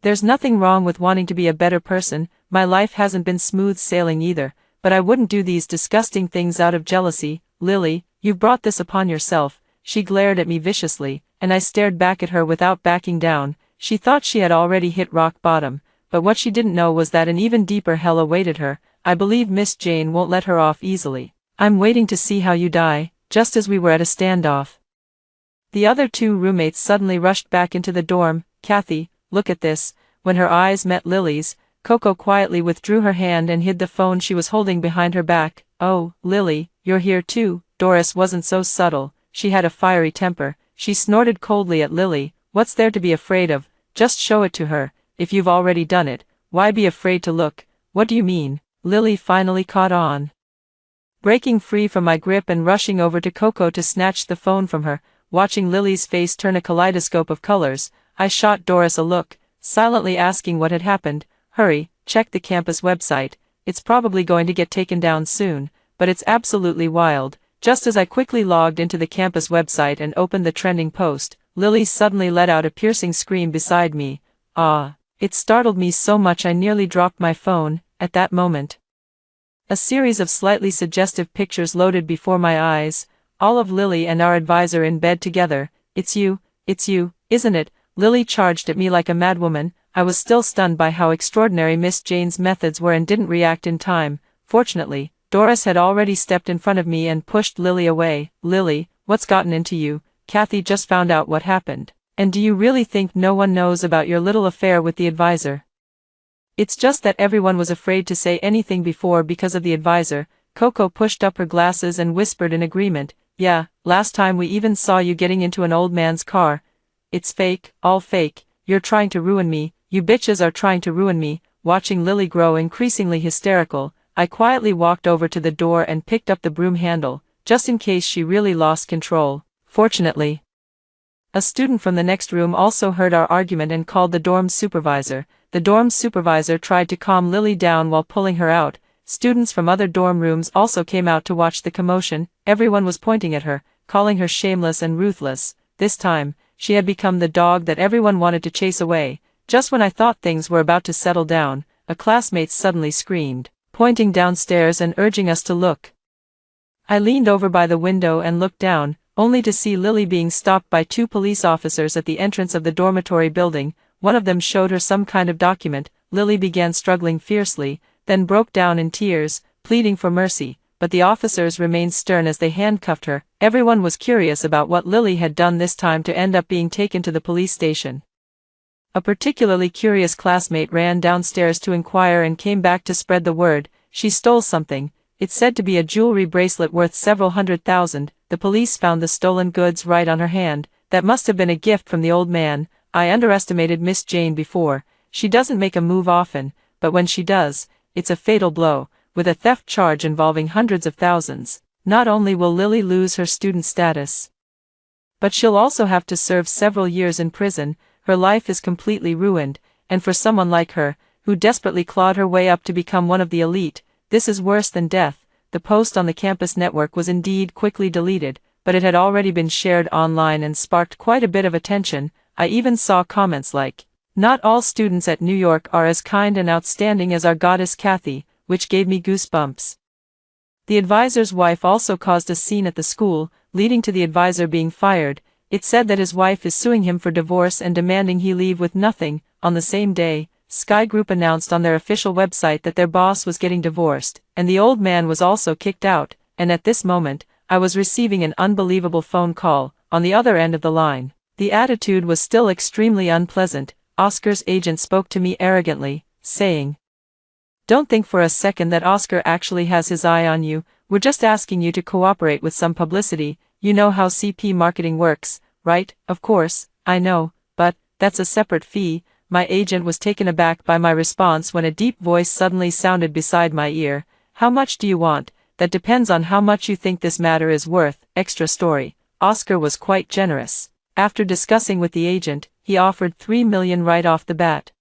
[SPEAKER 1] There's nothing wrong with wanting to be a better person. My life hasn't been smooth sailing either, but I wouldn't do these disgusting things out of jealousy. Lily, you've brought this upon yourself. She glared at me viciously, and I stared back at her without backing down. She thought she had already hit rock bottom, but what she didn't know was that an even deeper hell awaited her. I believe Miss Jane won't let her off easily. I'm waiting to see how you die. Just as we were at a standoff, the other two roommates suddenly rushed back into the dorm. Kathy, look at this. When her eyes met Lily's, Coco quietly withdrew her hand and hid the phone she was holding behind her back. Oh, Lily, you're here too. Doris wasn't so subtle. She had a fiery temper. She snorted coldly at Lily. What's there to be afraid of? Just show it to her. If you've already done it, why be afraid to look? What do you mean? Lily finally caught on. Breaking free from my grip and rushing over to Coco to snatch the phone from her, watching Lily's face turn a kaleidoscope of colors, I shot Doris a look, silently asking what had happened. Hurry, check the campus website. It's probably going to get taken down soon, but it's absolutely wild. Just as I quickly logged into the campus website and opened the trending post, Lily suddenly let out a piercing scream beside me. Ah! It startled me so much I nearly dropped my phone. At that moment, a series of slightly suggestive pictures loaded before my eyes, all of Lily and our advisor in bed together. It's you, isn't it? Lily charged at me like a madwoman. I was still stunned by how extraordinary Miss Jane's methods were and didn't react in time. Fortunately, Doris had already stepped in front of me and pushed Lily away. Lily, what's gotten into you? Kathy just found out what happened. And do you really think no one knows about your little affair with the advisor? It's just that everyone was afraid to say anything before because of the advisor. Coco pushed up her glasses and whispered in agreement. Yeah, last time we even saw you getting into an old man's car. It's fake, all fake. You're trying to ruin me. You bitches are trying to ruin me. Watching Lily grow increasingly hysterical, I quietly walked over to the door and picked up the broom handle, just in case she really lost control. Fortunately, a student from the next room also heard our argument and called the dorm's supervisor. The dorm's supervisor tried to calm Lily down while pulling her out. Students from other dorm rooms also came out to watch the commotion. Everyone was pointing at her, calling her shameless and ruthless. This time, she had become the dog that everyone wanted to chase away. Just when I thought things were about to settle down, a classmate suddenly screamed, pointing downstairs and urging us to look. I leaned over by the window and looked down, only to see Lily being stopped by two police officers at the entrance of the dormitory building. One of them showed her some kind of document. Lily began struggling fiercely, then broke down in tears, pleading for mercy, but the officers remained stern as they handcuffed her. Everyone was curious about what Lily had done this time to end up being taken to the police station. A particularly curious classmate ran downstairs to inquire and came back to spread the word. She stole something. It's said to be a jewelry bracelet worth several $100,000. The police found the stolen goods right on her hand. That must have been a gift from the old man. I underestimated Miss Jane before. She doesn't make a move often, but when she does, it's a fatal blow, with a theft charge involving hundreds of thousands. Not only will Lily lose her student status, but she'll also have to serve several years in prison. Her life is completely ruined, and for someone like her, who desperately clawed her way up to become one of the elite, this is worse than death. The post on the campus network was indeed quickly deleted, but it had already been shared online and sparked quite a bit of attention. I even saw comments like, "Not all students at New York are as kind and outstanding as our goddess Kathy," which gave me goosebumps. The advisor's wife also caused a scene at the school, leading to the advisor being fired. It said that his wife is suing him for divorce and demanding he leave with nothing. On the same day, Sky Group announced on their official website that their boss was getting divorced, and the old man was also kicked out. And at this moment, I was receiving an unbelievable phone call. On the other end of the line, the attitude was still extremely unpleasant. Oscar's agent spoke to me arrogantly, saying, "Don't think for a second that Oscar actually has his eye on you. We're just asking you to cooperate with some publicity. You know how CP marketing works, right?" "Of course, I know, but that's a separate fee." My agent was taken aback by my response when a deep voice suddenly sounded beside my ear. "How much do you want?" "That depends on how much you think this matter is worth." Extra story. Oscar was quite generous. After discussing with the agent, he offered $3 million right off the bat.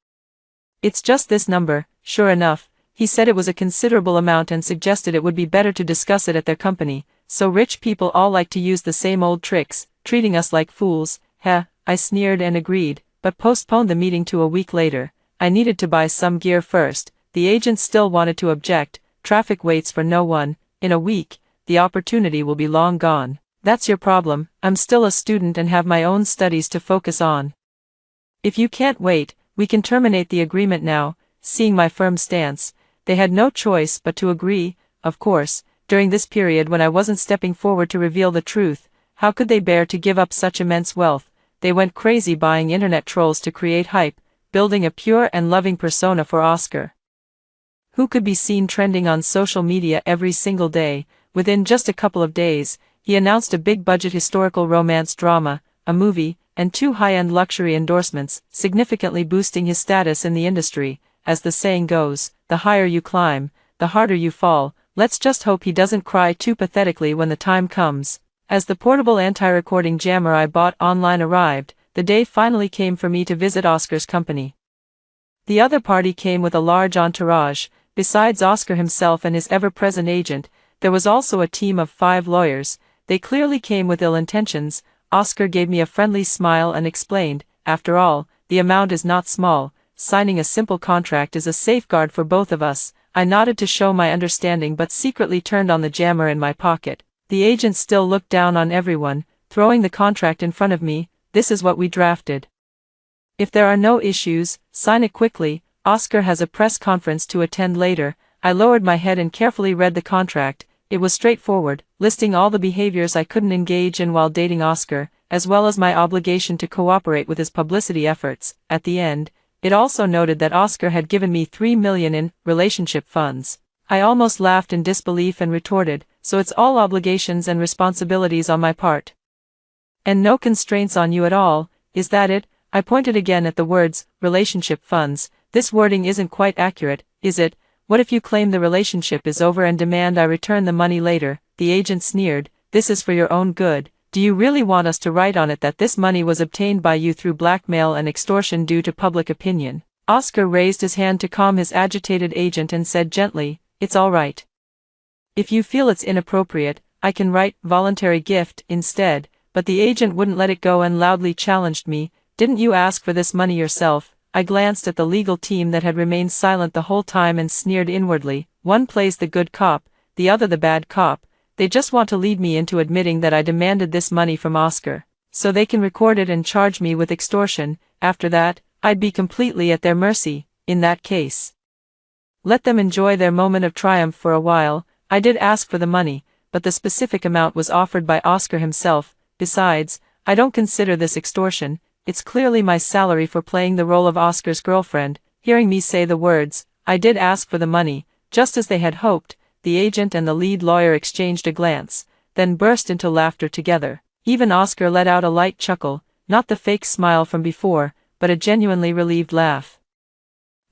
[SPEAKER 1] "It's just this number." Sure enough, he said it was a considerable amount and suggested it would be better to discuss it at their company. So rich people all like to use the same old tricks, treating us like fools. Heh, I sneered and agreed, but postponed the meeting to a week later. I needed to buy some gear first. The agent still wanted to object. Traffic waits for no one. In a week, the opportunity will be long gone. That's your problem. I'm still a student and have my own studies to focus on. If you can't wait, we can terminate the agreement now. Seeing my firm stance, they had no choice but to agree. Of course, during this period when I wasn't stepping forward to reveal the truth, how could they bear to give up such immense wealth? They went crazy buying internet trolls to create hype, building a pure and loving persona for Oscar, who could be seen trending on social media every single day. Within just a couple of days, he announced a big-budget historical romance drama, a movie, and 2 high-end luxury endorsements, significantly boosting his status in the industry. As the saying goes, the higher you climb, the harder you fall. Let's just hope he doesn't cry too pathetically when the time comes. As the portable anti-recording jammer I bought online arrived, the day finally came for me to visit Oscar's company. The other party came with a large entourage. Besides Oscar himself and his ever-present agent, there was also a team of 5 lawyers. They clearly came with ill intentions. Oscar gave me a friendly smile and explained, "After all, the amount is not small. Signing a simple contract is a safeguard for both of us." I nodded to show my understanding but secretly turned on the jammer in my pocket. The agent still looked down on everyone, throwing the contract in front of me. "This is what we drafted. If there are no issues, sign it quickly. Oscar has a press conference to attend later." I lowered my head and carefully read the contract. It was straightforward, listing all the behaviors I couldn't engage in while dating Oscar, as well as my obligation to cooperate with his publicity efforts. At the end, it also noted that Oscar had given me $3 million in relationship funds. I almost laughed in disbelief and retorted, so it's all obligations and responsibilities on my part. And no constraints on you at all, is that it? I pointed again at the words, relationship funds. This wording isn't quite accurate, is it? What if you claim the relationship is over and demand I return the money later? The agent sneered. This is for your own good. Do you really want us to write on it that this money was obtained by you through blackmail and extortion due to public opinion? Oscar raised his hand to calm his agitated agent and said gently, it's all right. If you feel it's inappropriate, I can write voluntary gift instead, but the agent wouldn't let it go and loudly challenged me. Didn't you ask for this money yourself? I glanced at the legal team that had remained silent the whole time and sneered inwardly. One plays the good cop, the other the bad cop. They just want to lead me into admitting that I demanded this money from Oscar, so they can record it and charge me with extortion. After that, I'd be completely at their mercy. In that case, let them enjoy their moment of triumph for a while. I did ask for the money, but the specific amount was offered by Oscar himself. Besides, I don't consider this extortion. It's clearly my salary for playing the role of Oscar's girlfriend. Hearing me say the words, I did ask for the money, just as they had hoped, the agent and the lead lawyer exchanged a glance, then burst into laughter together. Even Oscar let out a light chuckle, not the fake smile from before, but a genuinely relieved laugh.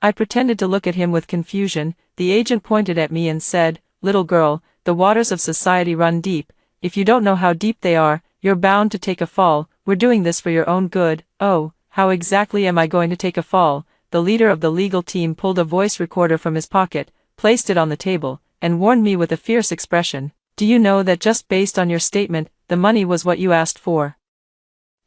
[SPEAKER 1] I pretended to look at him with confusion. The agent pointed at me and said, little girl, the waters of society run deep. If you don't know how deep they are, you're bound to take a fall. We're doing this for your own good. Oh, how exactly am I going to take a fall? The leader of the legal team pulled a voice recorder from his pocket, placed it on the table, and warned me with a fierce expression. Do you know that just based on your statement, the money was what you asked for?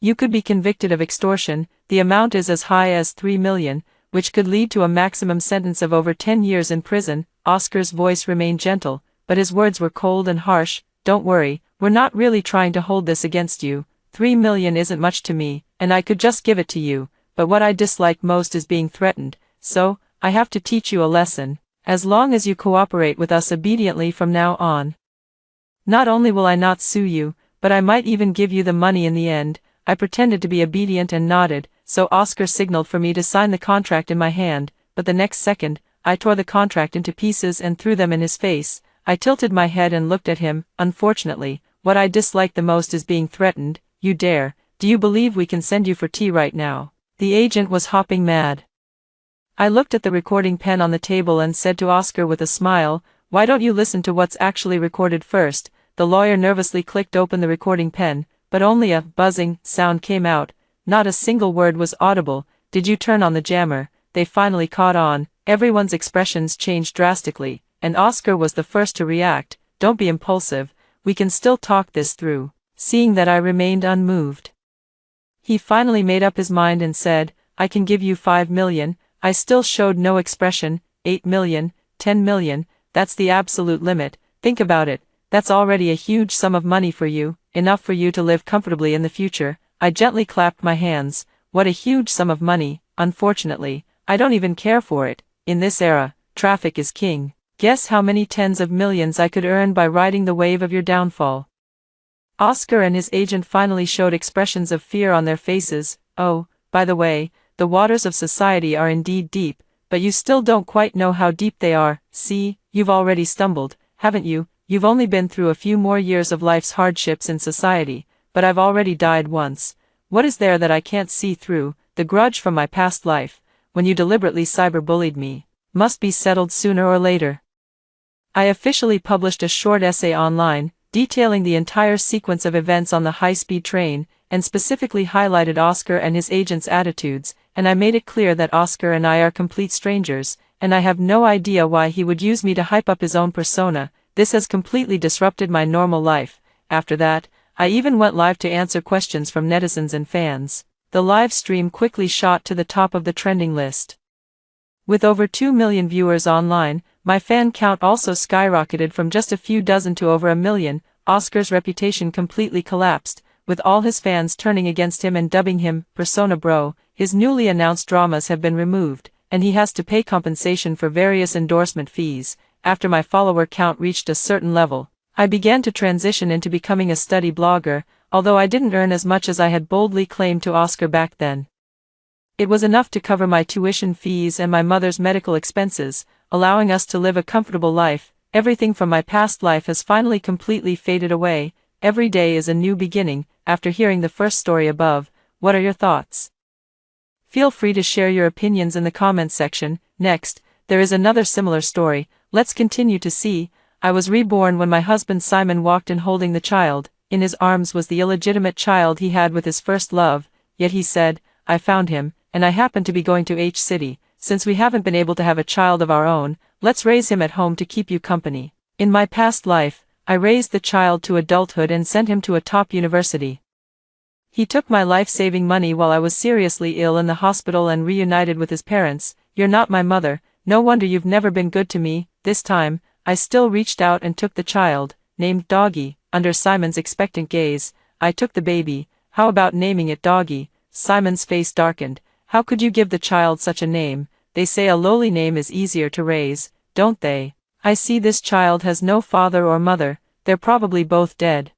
[SPEAKER 1] You could be convicted of extortion. The amount is as high as $3 million, which could lead to a maximum sentence of over 10 years in prison. Oscar's voice remained gentle, but his words were cold and harsh. Don't worry, we're not really trying to hold this against you. $3 million isn't much to me, and I could just give it to you, but what I dislike most is being threatened, so, I have to teach you a lesson. As long as you cooperate with us obediently from now on, not only will I not sue you, but I might even give you the money in the end. I pretended to be obedient and nodded, so Oscar signaled for me to sign the contract in my hand, but the next second, I tore the contract into pieces and threw them in his face. I tilted my head and looked at him. Unfortunately, what I dislike the most is being threatened. You dare? Do you believe we can send you for tea right now? The agent was hopping mad. I looked at the recording pen on the table and said to Oscar with a smile, why don't you listen to what's actually recorded first? The lawyer nervously clicked open the recording pen, but only a buzzing sound came out. Not a single word was audible. Did you turn on the jammer? They finally caught on. Everyone's expressions changed drastically, and Oscar was the first to react. Don't be impulsive. We can still talk this through. Seeing that I remained unmoved, he finally made up his mind and said, I can give you $5 million. I still showed no expression. $8 million, $10 million, that's the absolute limit. Think about it, that's already a huge sum of money for you, enough for you to live comfortably in the future. I gently clapped my hands. What a huge sum of money. Unfortunately, I don't even care for it. In this era, traffic is king. Guess how many tens of millions I could earn by riding the wave of your downfall. Oscar and his agent finally showed expressions of fear on their faces. Oh, by the way, the waters of society are indeed deep, but you still don't quite know how deep they are. See, you've already stumbled, haven't you? You've only been through a few more years of life's hardships in society, but I've already died once. What is there that I can't see through? The grudge from my past life, when you deliberately cyberbullied me, must be settled sooner or later. I officially published a short essay online, detailing the entire sequence of events on the high-speed train, and specifically highlighted Oscar and his agent's attitudes, and I made it clear that Oscar and I are complete strangers, and I have no idea why he would use me to hype up his own persona. This has completely disrupted my normal life. After that, I even went live to answer questions from netizens and fans. The live stream quickly shot to the top of the trending list. With over 2 million viewers online, my fan count also skyrocketed from just a few dozen to over 1 million. Oscar's reputation completely collapsed, with all his fans turning against him and dubbing him Persona Bro. His newly announced dramas have been removed, and he has to pay compensation for various endorsement fees. after my follower count reached a certain level, I began to transition into becoming a study blogger, although I didn't earn as much as I had boldly claimed to Oscar back then. It was enough to cover my tuition fees and my mother's medical expenses, allowing us to live a comfortable life. Everything from my past life has finally completely faded away. Every day is a new beginning. After hearing the first story above, what are your thoughts? Feel free to share your opinions in the comments section. Next, there is another similar story. Let's continue to see. I was reborn when my husband Simon walked in holding the child. In his arms was the illegitimate child he had with his first love, yet he said, "I found him, and I happen to be going to H City. Since we haven't been able to have a child of our own, let's raise him at home to keep you company." In my past life, I raised the child to adulthood and sent him to a top university. He took my life-saving money while I was seriously ill in the hospital and reunited with his parents. "You're not my mother, no wonder you've never been good to me." This time, I still reached out and took the child, named Doggy. Under Simon's expectant gaze, I took the baby. "How about naming it Doggy?" Simon's face darkened. "How could you give the child such a name? They say a lowly name is easier to raise, don't they? I see this child has no father or mother, they're probably both dead.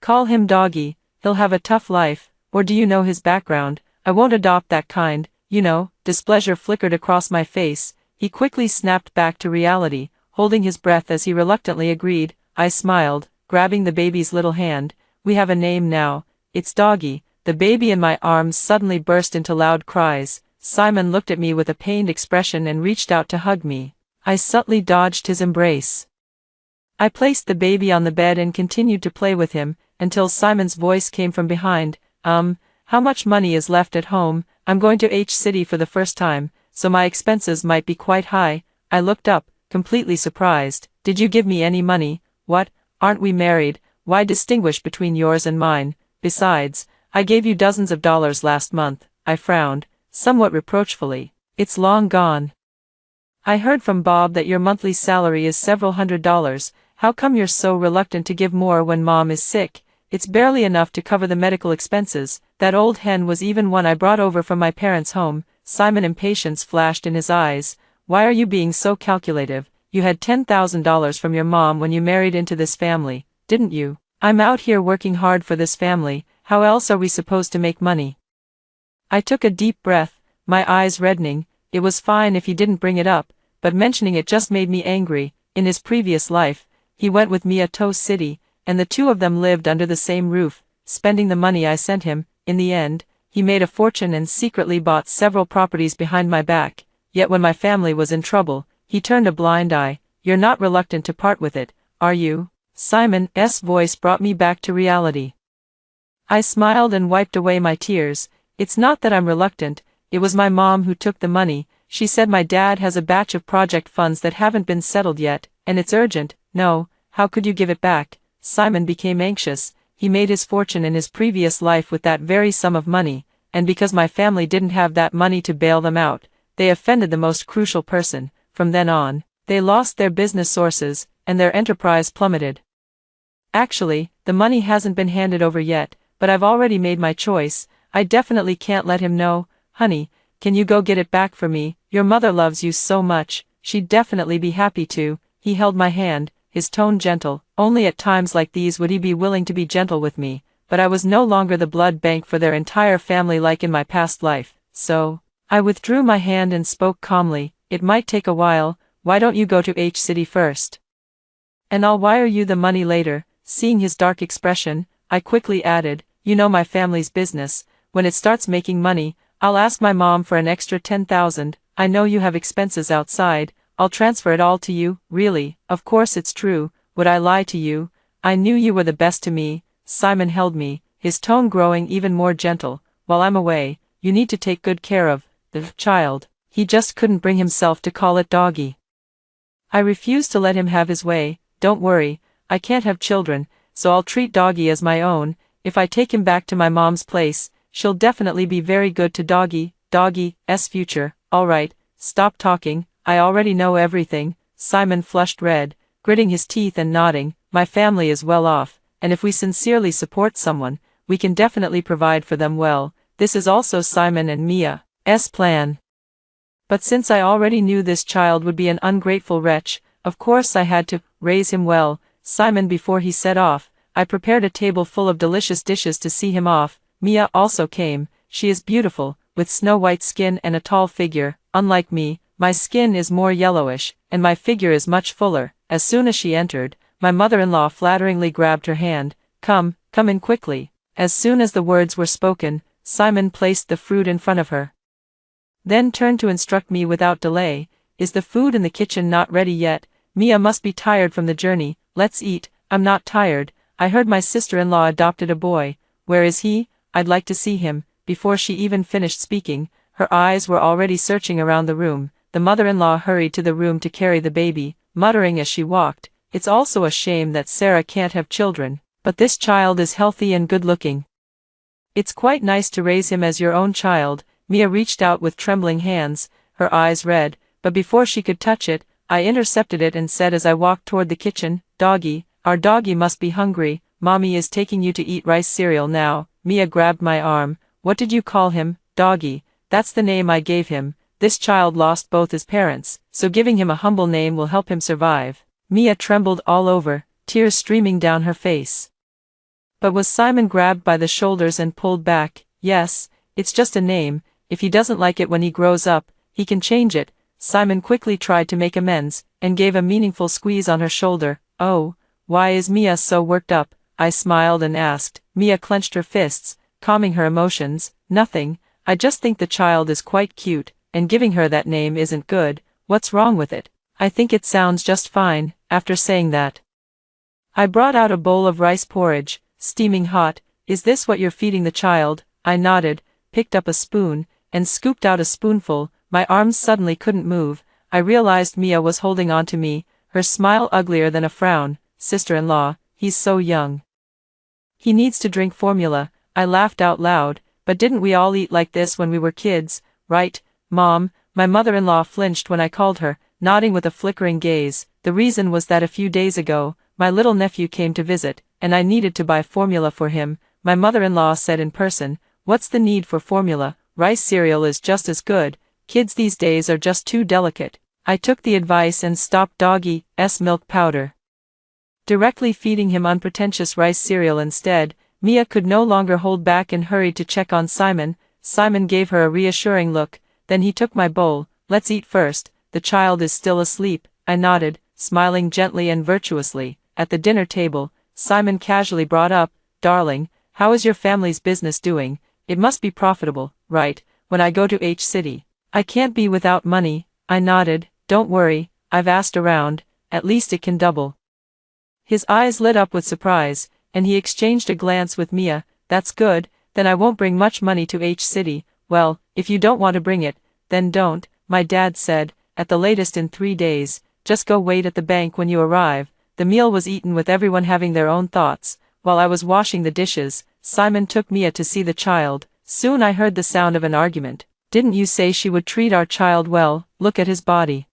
[SPEAKER 1] Call him Doggy, he'll have a tough life, or do you know his background? I won't adopt that kind, you know." Displeasure flickered across my face. He quickly snapped back to reality, holding his breath as he reluctantly agreed. I smiled, grabbing the baby's little hand. "We have a name now, it's Doggy." The baby in my arms suddenly burst into loud cries. Simon looked at me with a pained expression and reached out to hug me. I subtly dodged his embrace. I placed the baby on the bed and continued to play with him, until Simon's voice came from behind. How much money is left at home? I'm going to H City for the first time, so my expenses might be quite high." I looked up, completely surprised. "Did you give me any money?" "What, aren't we married? Why distinguish between yours and mine? Besides, I gave you dozens of dollars last month." I frowned, somewhat reproachfully. "It's long gone. I heard from Bob that your monthly salary is several $100s. How come you're so reluctant to give more when Mom is sick? It's barely enough to cover the medical expenses. That old hen was even one I brought over from my parents' home." Simon, impatience flashed in his eyes. "Why are you being so calculative? You had $10,000 from your mom when you married into this family, didn't you? I'm out here working hard for this family. How else are we supposed to make money?" I took a deep breath, my eyes reddening. It was fine if he didn't bring it up, but mentioning it just made me angry. In his previous life, he went with me to City, and the two of them lived under the same roof, spending the money I sent him. In the end, he made a fortune and secretly bought several properties behind my back. Yet when my family was in trouble, he turned a blind eye. "You're not reluctant to part with it, are you?" Simon's voice brought me back to reality. I smiled and wiped away my tears. "It's not that I'm reluctant, it was my mom who took the money. She said my dad has a batch of project funds that haven't been settled yet, and it's urgent." "No, how could you give it back?" Simon became anxious. He made his fortune in his previous life with that very sum of money, and because my family didn't have that money to bail them out, they offended the most crucial person. From then on, they lost their business sources, and their enterprise plummeted. Actually, the money hasn't been handed over yet, but I've already made my choice. I definitely can't let him know. "Honey, can you go get it back for me? Your mother loves you so much, she'd definitely be happy to." He held my hand, his tone gentle. Only at times like these would he be willing to be gentle with me, but I was no longer the blood bank for their entire family like in my past life, so I withdrew my hand and spoke calmly. "It might take a while, why don't you go to H City first? And I'll wire you the money later." Seeing his dark expression, I quickly added, "You know my family's business, when it starts making money, I'll ask my mom for an extra 10,000. I know you have expenses outside, I'll transfer it all to you." "Really? Of course it's true, would I lie to you? I knew you were the best to me." Simon held me, his tone growing even more gentle. "While I'm away, you need to take good care of the child." He just couldn't bring himself to call it Doggy. I refused to let him have his way. "Don't worry, I can't have children, so I'll treat Doggy as my own. If I take him back to my mom's place, she'll definitely be very good to Doggy's future." "All right, stop talking, I already know everything." Simon flushed red, gritting his teeth and nodding. "My family is well off, and if we sincerely support someone, we can definitely provide for them well. This is also Simon and Mia's plan. But since I already knew this child would be an ungrateful wretch, Of course I had to raise him well, Simon. Before he set off, I prepared a table full of delicious dishes to see him off. Mia also came. She is beautiful, with snow-white skin and a tall figure. Unlike me, my skin is more yellowish, and my figure is much fuller. As soon as she entered, my mother-in-law flatteringly grabbed her hand. Come in quickly. As soon as the words were spoken, Simon placed the fruit in front of her. Then turned to instruct me without delay. Is the food in the kitchen not ready yet? Mia must be tired from the journey. Let's eat. I'm not tired. I heard my sister-in-law adopted a boy. Where is he? I'd like to see him. Before she even finished speaking, her eyes were already searching around the room. The mother-in-law hurried to the room to carry the baby, muttering as she walked, "It's also a shame that Sarah can't have children, but this child is healthy and good-looking. It's quite nice to raise him as your own child." Mia reached out with trembling hands, her eyes red, but before she could touch it, I intercepted it and said as I walked toward the kitchen, "Doggy, our doggy must be hungry. Mommy is taking you to eat rice cereal now." Mia grabbed my arm. "What did you call him?" "Doggy. That's the name I gave him. This child lost both his parents, so giving him a humble name will help him survive." Mia trembled all over, tears streaming down her face. But was Simon grabbed by the shoulders and pulled back. "Yes, it's just a name. If he doesn't like it when he grows up, he can change it." Simon quickly tried to make amends, and gave a meaningful squeeze on her shoulder. "Oh, why is Mia so worked up?" I smiled and asked. Mia clenched her fists, calming her emotions. "Nothing, I just think the child is quite cute, and giving her that name isn't good. What's wrong with it?" "I think it sounds just fine." After saying that, I brought out a bowl of rice porridge, steaming hot. "Is this what you're feeding the child?" I nodded, picked up a spoon, and scooped out a spoonful. My arms suddenly couldn't move. I realized Mia was holding on to me, her smile uglier than a frown. "Sister-in-law, he's so young. He needs to drink formula." I laughed out loud. "But didn't we all eat like this when we were kids, right, Mom?" My mother-in-law flinched when I called her, nodding with a flickering gaze. The reason was that a few days ago, my little nephew came to visit, and I needed to buy formula for him. My mother-in-law said in person, "What's the need for formula? Rice cereal is just as good. Kids these days are just too delicate." I took the advice and stopped Doggy's milk powder, directly feeding him unpretentious rice cereal instead. Mia could no longer hold back and hurried to check on Simon. Simon gave her a reassuring look, then he took my bowl. "Let's eat first. The child is still asleep." I nodded, smiling gently and virtuously. At the dinner table, Simon casually brought up, "Darling, how is your family's business doing? It must be profitable, right, when I go to H-City?" "I can't be without money." I nodded. "Don't worry, I've asked around, at least it can double." His eyes lit up with surprise, and he exchanged a glance with Mia. "That's good, then I won't bring much money to H-City." "Well, if you don't want to bring it, then don't," my dad said, "at the latest in 3 days, just go wait at the bank when you arrive." The meal was eaten with everyone having their own thoughts. While I was washing the dishes, Simon took Mia to see the child. Soon I heard the sound of an argument. "Didn't you say she would treat our child well? Look at his body.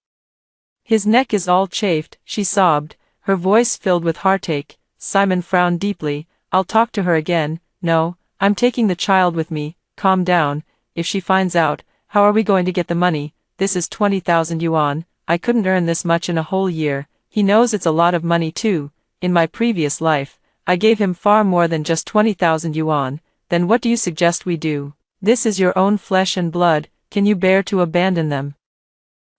[SPEAKER 1] His neck is all chafed," she sobbed, her voice filled with heartache. Simon frowned deeply. "I'll talk to her again." "No, I'm taking the child with me." "Calm down. If she finds out, how are we going to get the money? This is 20,000 yuan. I couldn't earn this much in a whole year." "He knows it's a lot of money too. In my previous life, I gave him far more than just 20,000 yuan. Then what do you suggest we do? This is your own flesh and blood. Can you bear to abandon them?"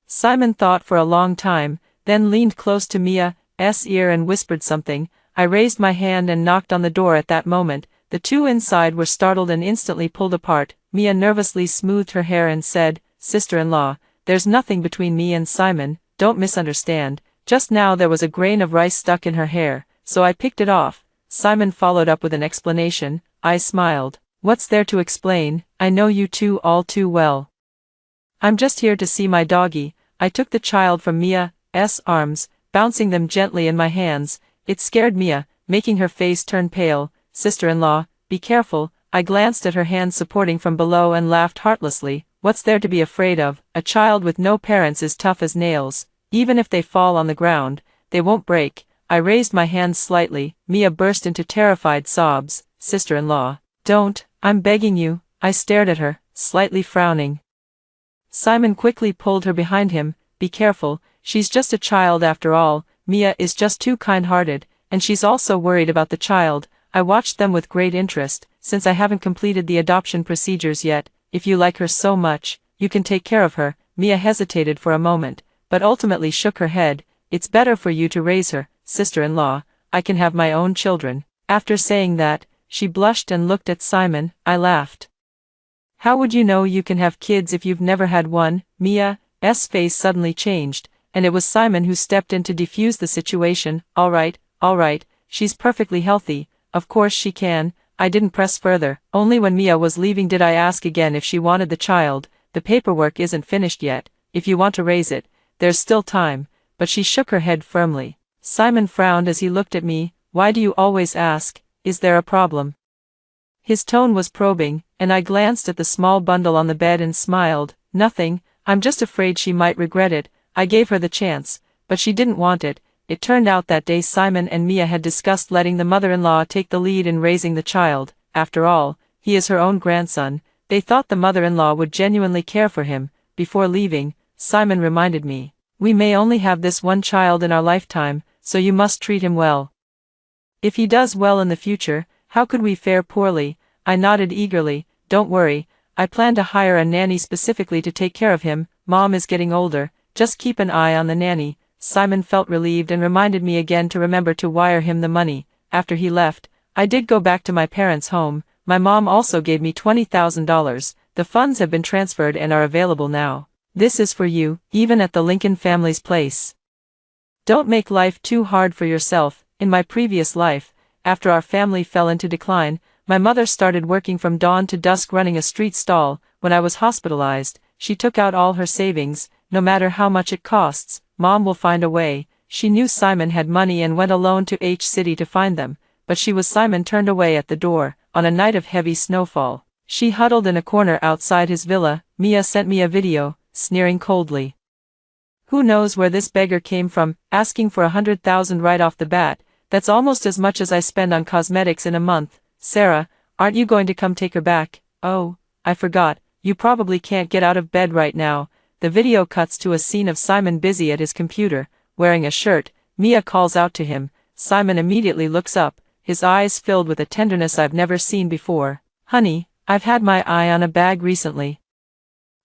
[SPEAKER 1] Simon thought for a long time, then leaned close to Mia's ear and whispered something. I raised my hand and knocked on the door at that moment. The two inside were startled and instantly pulled apart. Mia nervously smoothed her hair and said, "Sister-in-law, there's nothing between me and Simon, don't misunderstand. Just now there was a grain of rice stuck in her hair, so I picked it off." Simon followed up with an explanation. I smiled. "What's there to explain? I know you two all too well. I'm just here to see my doggy." I took the child from Mia's arms, bouncing them gently in my hands. It scared Mia, making her face turn pale. "Sister-in-law, be careful." I glanced at her hands supporting from below and laughed heartlessly. "What's there to be afraid of? A child with no parents is tough as nails. Even if they fall on the ground, they won't break." I raised my hands slightly. Mia burst into terrified sobs. "Sister-in-law, don't, I'm begging you." I stared at her, slightly frowning. Simon quickly pulled her behind him, be careful, she's just a child after all, Mia is just too kind-hearted, and she's also worried about the child. I watched them with great interest, since I haven't completed the adoption procedures yet. If you like her so much, you can take care of her. Mia hesitated for a moment, but ultimately shook her head. It's better for you to raise her, sister-in-law. I can have my own children. After saying that, she blushed and looked at Simon. I laughed. How would you know you can have kids if you've never had one? Mia's face suddenly changed, and it was Simon who stepped in to defuse the situation. All right, she's perfectly healthy. Of course she can. I didn't press further. Only when Mia was leaving did I ask again if she wanted the child. The paperwork isn't finished yet. If you want to raise it, there's still time. But she shook her head firmly. Simon frowned as he looked at me. Why do you always ask? Is there a problem? His tone was probing, and I glanced at the small bundle on the bed and smiled. Nothing, I'm just afraid she might regret it. I gave her the chance, but she didn't want it. It turned out that day Simon and Mia had discussed letting the mother-in-law take the lead in raising the child. After all, he is her own grandson. They thought the mother-in-law would genuinely care for him. Before leaving, Simon reminded me, we may only have this one child in our lifetime, so you must treat him well. If he does well in the future, how could we fare poorly? I nodded eagerly. Don't worry, I plan to hire a nanny specifically to take care of him. Mom is getting older, just keep an eye on the nanny. Simon felt relieved and reminded me again to remember to wire him the money. After he left, I did go back to my parents' home. My mom also gave me $20,000. The funds have been transferred and are available now. This is for you, even at the Lincoln family's place. Don't make life too hard for yourself. In my previous life, after our family fell into decline, my mother started working from dawn to dusk running a street stall. When I was hospitalized, she took out all her savings. No matter how much it costs, Mom will find a way. She knew Simon had money and went alone to H City to find them, but Simon turned away at the door. On a night of heavy snowfall, she huddled in a corner outside his villa. Mia sent me a video, sneering coldly. Who knows where this beggar came from, asking for $100,000 right off the bat. That's almost as much as I spend on cosmetics in a month. Sarah, aren't you going to come take her back? Oh, I forgot, you probably can't get out of bed right now. The video cuts to a scene of Simon busy at his computer, wearing a shirt. Mia calls out to him. Simon immediately looks up, his eyes filled with a tenderness I've never seen before. Honey, I've had my eye on a bag recently.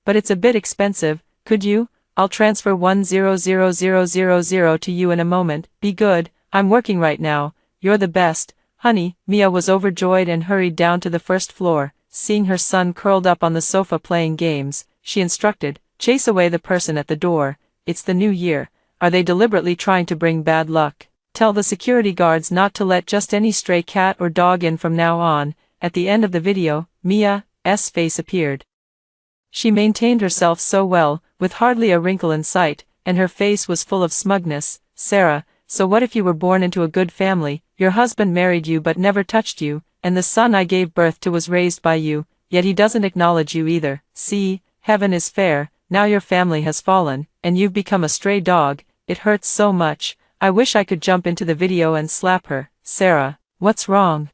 [SPEAKER 1] But it's a bit expensive. Could you? I'll transfer 100,000 to you in a moment. Be good, I'm working right now. You're the best, honey. Mia was overjoyed and hurried down to the first floor. Seeing her son curled up on the sofa playing games, she instructed, chase away the person at the door. It's the new year. Are they deliberately trying to bring bad luck? Tell the security guards not to let just any stray cat or dog in from now on. At the end of the video, Mia's face appeared. She maintained herself so well, with hardly a wrinkle in sight, and her face was full of smugness. Sarah, so what if you were born into a good family, your husband married you but never touched you, and the son I gave birth to was raised by you, yet he doesn't acknowledge you either. See, heaven is fair. Now your family has fallen, and you've become a stray dog. It hurts so much. I wish I could jump into the video and slap her. Sarah, what's wrong?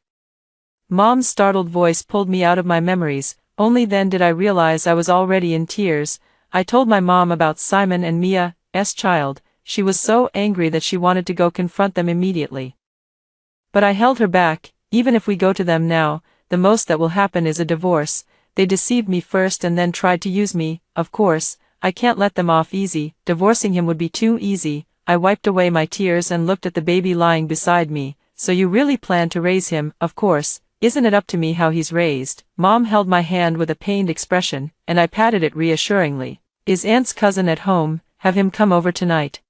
[SPEAKER 1] Mom's startled voice pulled me out of my memories. Only then did I realize I was already in tears. I told my mom about Simon and Mia's child. She was so angry that she wanted to go confront them immediately. But I held her back. Even if we go to them now, the most that will happen is a divorce. They deceived me first and then tried to use me. Of course, I can't let them off easy. Divorcing him would be too easy. I wiped away my tears and looked at the baby lying beside me. So you really plan to raise him? Of course. Isn't it up to me how he's raised? Mom held my hand with a pained expression, and I patted it reassuringly. Is Aunt's cousin at home? Have him come over tonight.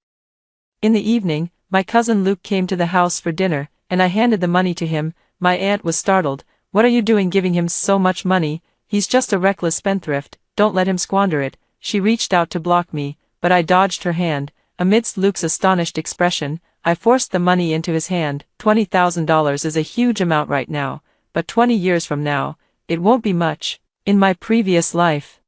[SPEAKER 1] In the evening, my cousin Luke came to the house for dinner, and I handed the money to him. My aunt was startled. What are you doing giving him so much money? He's just a reckless spendthrift. Don't let him squander it. She reached out to block me, but I dodged her hand. Amidst Luke's astonished expression, I forced the money into his hand. $20,000 is a huge amount right now, but 20 years from now, it won't be much. In my previous life,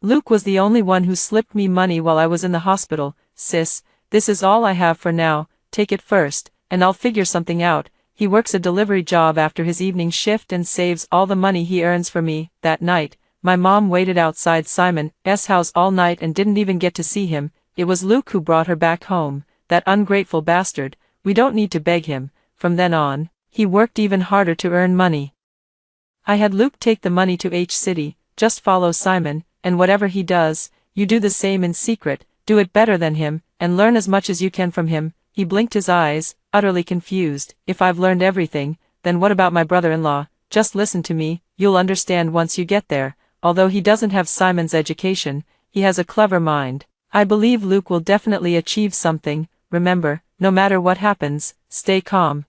[SPEAKER 1] Luke was the only one who slipped me money while I was in the hospital. Sis, this is all I have for now. Take it first, and I'll figure something out. He works a delivery job after his evening shift and saves all the money he earns for me. That night, my mom waited outside Simon's house all night and didn't even get to see him. It was Luke who brought her back home, that ungrateful bastard. We don't need to beg him. From then on, he worked even harder to earn money. I had Luke take the money to H City. Just follow Simon, and whatever he does, you do the same in secret, do it better than him, and learn as much as you can from him. He blinked his eyes, utterly confused. If I've learned everything, then what about my brother-in-law? Just listen to me, you'll understand once you get there. Although he doesn't have Simon's education, he has a clever mind. I believe Luke will definitely achieve something. Remember, no matter what happens, stay calm.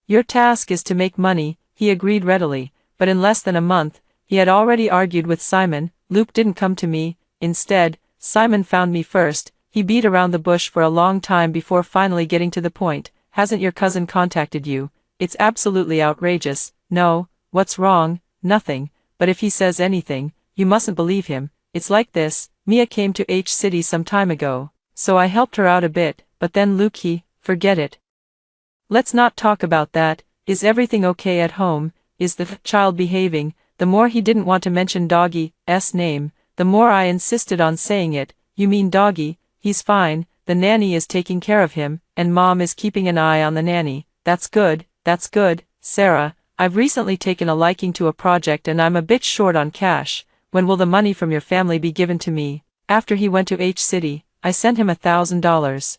[SPEAKER 1] Your task is to make money, he agreed readily, but in less than a month, he had already argued with Simon. Luke didn't come to me. Instead, Simon found me first. He beat around the bush for a long time before finally getting to the point. Hasn't your cousin contacted you? It's absolutely outrageous. No, what's wrong? Nothing, but if he says anything, you mustn't believe him. It's like this, Mia came to H City some time ago, so I helped her out a bit, but then Luke forget it. Let's not talk about that. Is everything okay at home? Is the child behaving? The more he didn't want to mention Doggy's name, the more I insisted on saying it. You mean Doggy? He's fine, the nanny is taking care of him, and Mom is keeping an eye on the nanny. That's good, Sarah. I've recently taken a liking to a project and I'm a bit short on cash. When will the money from your family be given to me? After he went to H City, I sent him $1,000.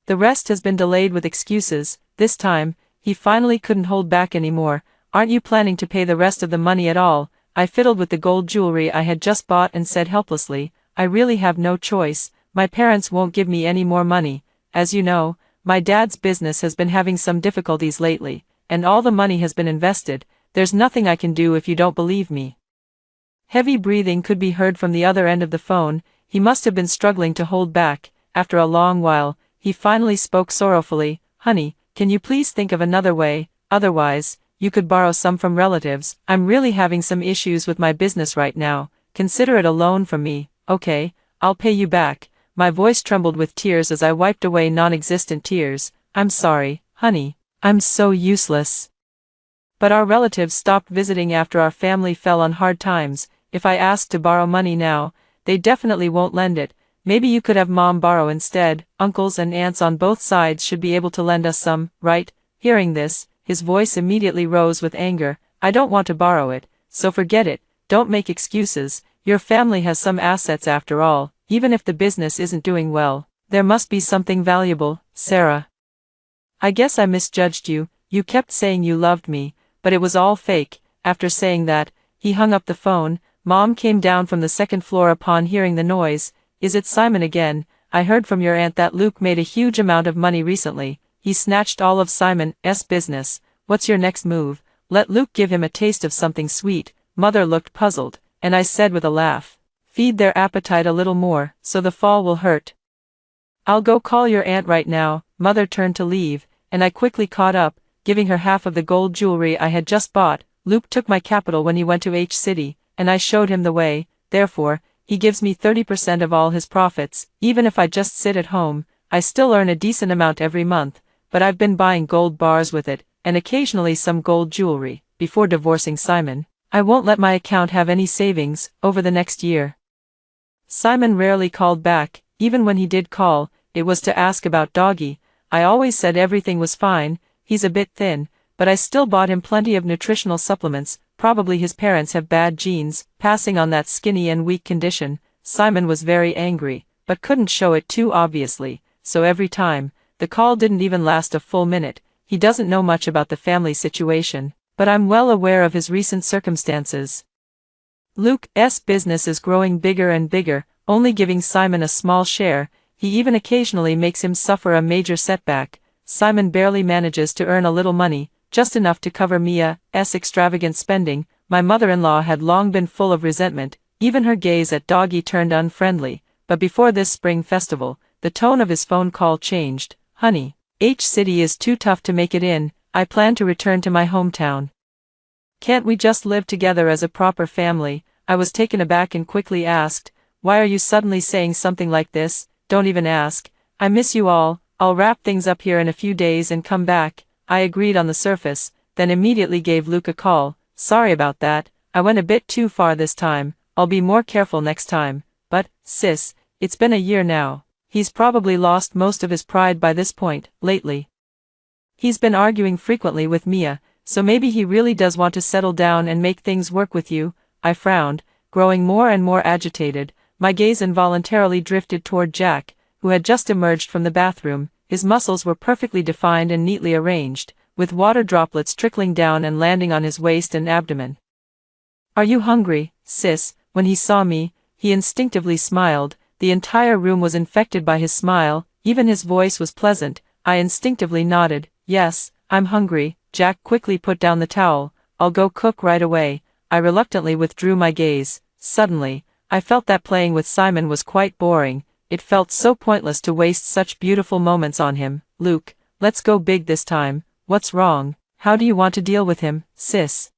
[SPEAKER 1] The rest has been delayed with excuses. This time, he finally couldn't hold back anymore. Aren't you planning to pay the rest of the money at all? I fiddled with the gold jewelry I had just bought and said helplessly, I really have no choice. My parents won't give me any more money. As you know, my dad's business has been having some difficulties lately, and all the money has been invested. There's nothing I can do if you don't believe me. Heavy breathing could be heard from the other end of the phone. He must have been struggling to hold back. After a long while, he finally spoke sorrowfully. Honey, can you please think of another way? Otherwise, you could borrow some from relatives. I'm really having some issues with my business right now. Consider it a loan from me. Okay, I'll pay you back. My voice trembled with tears as I wiped away non-existent tears. I'm sorry, honey. I'm so useless. But our relatives stopped visiting after our family fell on hard times. If I ask to borrow money now, they definitely won't lend it. Maybe you could have Mom borrow instead. Uncles and aunts on both sides should be able to lend us some, right? Hearing this, his voice immediately rose with anger. I don't want to borrow it, so forget it. Don't make excuses. Your family has some assets after all. Even if the business isn't doing well, there must be something valuable. Sarah, I guess I misjudged you. You kept saying you loved me, but it was all fake. After saying that, he hung up the phone. Mom came down from the second floor upon hearing the noise. Is it Simon again? I heard from your aunt that Luke made a huge amount of money recently. He snatched all of Simon's business. What's your next move? Let Luke give him a taste of something sweet. Mother looked puzzled, and I said with a laugh, feed their appetite a little more, so the fall will hurt. I'll go call your aunt right now. Mother turned to leave, and I quickly caught up, giving her half of the gold jewelry I had just bought. Luke took my capital when he went to H City, and I showed him the way. Therefore, he gives me 30% of all his profits. Even if I just sit at home, I still earn a decent amount every month, but I've been buying gold bars with it, and occasionally some gold jewelry. Before divorcing Simon, I won't let my account have any savings over the next year. Simon rarely called back. Even when he did call, it was to ask about Doggy. I always said everything was fine. He's a bit thin, but I still bought him plenty of nutritional supplements. Probably his parents have bad genes, passing on that skinny and weak condition. Simon was very angry, but couldn't show it too obviously, so every time, the call didn't even last a full minute. He doesn't know much about the family situation, but I'm well aware of his recent circumstances. Luke's business is growing bigger and bigger, only giving Simon a small share. He even occasionally makes him suffer a major setback. Simon barely manages to earn a little money, just enough to cover Mia's extravagant spending. My mother-in-law had long been full of resentment. Even her gaze at Doggy turned unfriendly, but before this spring festival, the tone of his phone call changed. Honey, H City is too tough to make it in. I plan to return to my hometown. Can't we just live together as a proper family? I was taken aback and quickly asked, why are you suddenly saying something like this? Don't even ask. I miss you all. I'll wrap things up here in a few days and come back. I agreed on the surface, then immediately gave Luke a call. Sorry about that. I went a bit too far this time. I'll be more careful next time. But, sis, It's been a year now. He's probably lost most of his pride by this point, lately. He's been arguing frequently with Mia, so maybe he really does want to settle down and make things work with you. I frowned, growing more and more agitated. My gaze involuntarily drifted toward Jack, who had just emerged from the bathroom. His muscles were perfectly defined and neatly arranged, with water droplets trickling down and landing on his waist and abdomen. "Are you hungry, sis?" When he saw me, he instinctively smiled. The entire room was infected by his smile, even his voice was pleasant. I instinctively nodded. "Yes, I'm hungry." Jack quickly put down the towel. "I'll go cook right away." I reluctantly withdrew my gaze. Suddenly, I felt that playing with Simon was quite boring. It felt so pointless to waste such beautiful moments on him. "Luke, let's go big this time. What's wrong? How do you want to deal with him, sis?"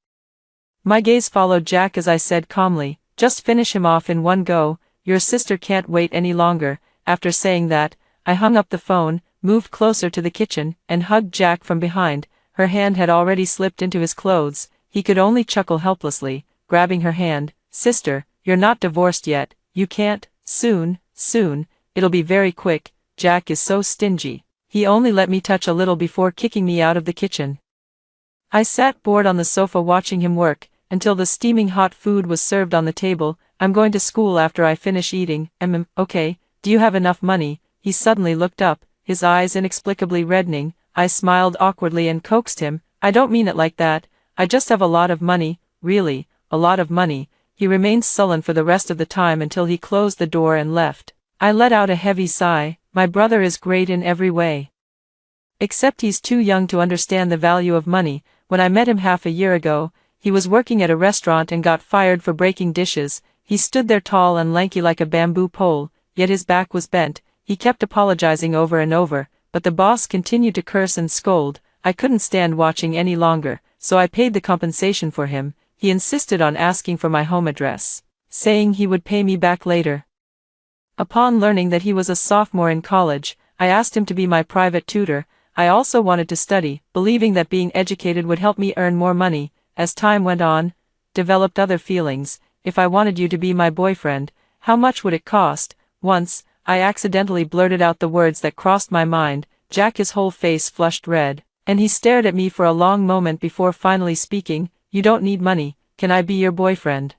[SPEAKER 1] My gaze followed Jack as I said calmly, "Just finish him off in one go. Your sister can't wait any longer." After saying that, I hung up the phone, moved closer to the kitchen, and hugged Jack from behind. Her hand had already slipped into his clothes. He could only chuckle helplessly, grabbing her hand. "Sister, you're not divorced yet. You can't." Soon. It'll be very quick. Jack is so stingy. He only let me touch a little before kicking me out of the kitchen. I sat bored on the sofa watching him work, until the steaming hot food was served on the table. "I'm going to school after I finish eating." Okay, do you have enough money?" He suddenly looked up, his eyes inexplicably reddening. I smiled awkwardly and coaxed him. "I don't mean it like that. I just have a lot of money, really, a lot of money." He remained sullen for the rest of the time until he closed the door and left. I let out a heavy sigh. My brother is great in every way. Except he's too young to understand the value of money. When I met him half a year ago, he was working at a restaurant and got fired for breaking dishes. He stood there tall and lanky like a bamboo pole, yet his back was bent. He kept apologizing over and over, but the boss continued to curse and scold. I couldn't stand watching any longer, so I paid the compensation for him. He insisted on asking for my home address, saying he would pay me back later. Upon learning that he was a sophomore in college, I asked him to be my private tutor. I also wanted to study, believing that being educated would help me earn more money. As time went on, developed other feelings. "If I wanted you to be my boyfriend, how much would it cost?" Once, I accidentally blurted out the words that crossed my mind. Jack, his whole face flushed red, and he stared at me for a long moment before finally speaking. "You don't need money. Can I be your boyfriend?"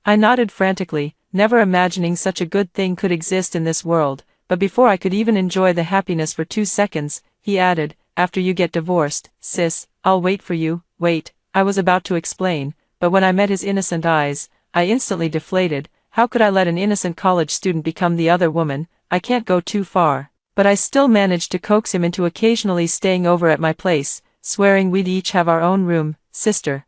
[SPEAKER 1] I nodded frantically, never imagining such a good thing could exist in this world, but before I could even enjoy the happiness for 2 seconds, he added, "After you get divorced, sis, I'll wait for you." Wait, I was about to explain, but when I met his innocent eyes, I instantly deflated. How could I let an innocent college student become the other woman? I can't go too far. But I still managed to coax him into occasionally staying over at my place, swearing we'd each have our own room. "Sister."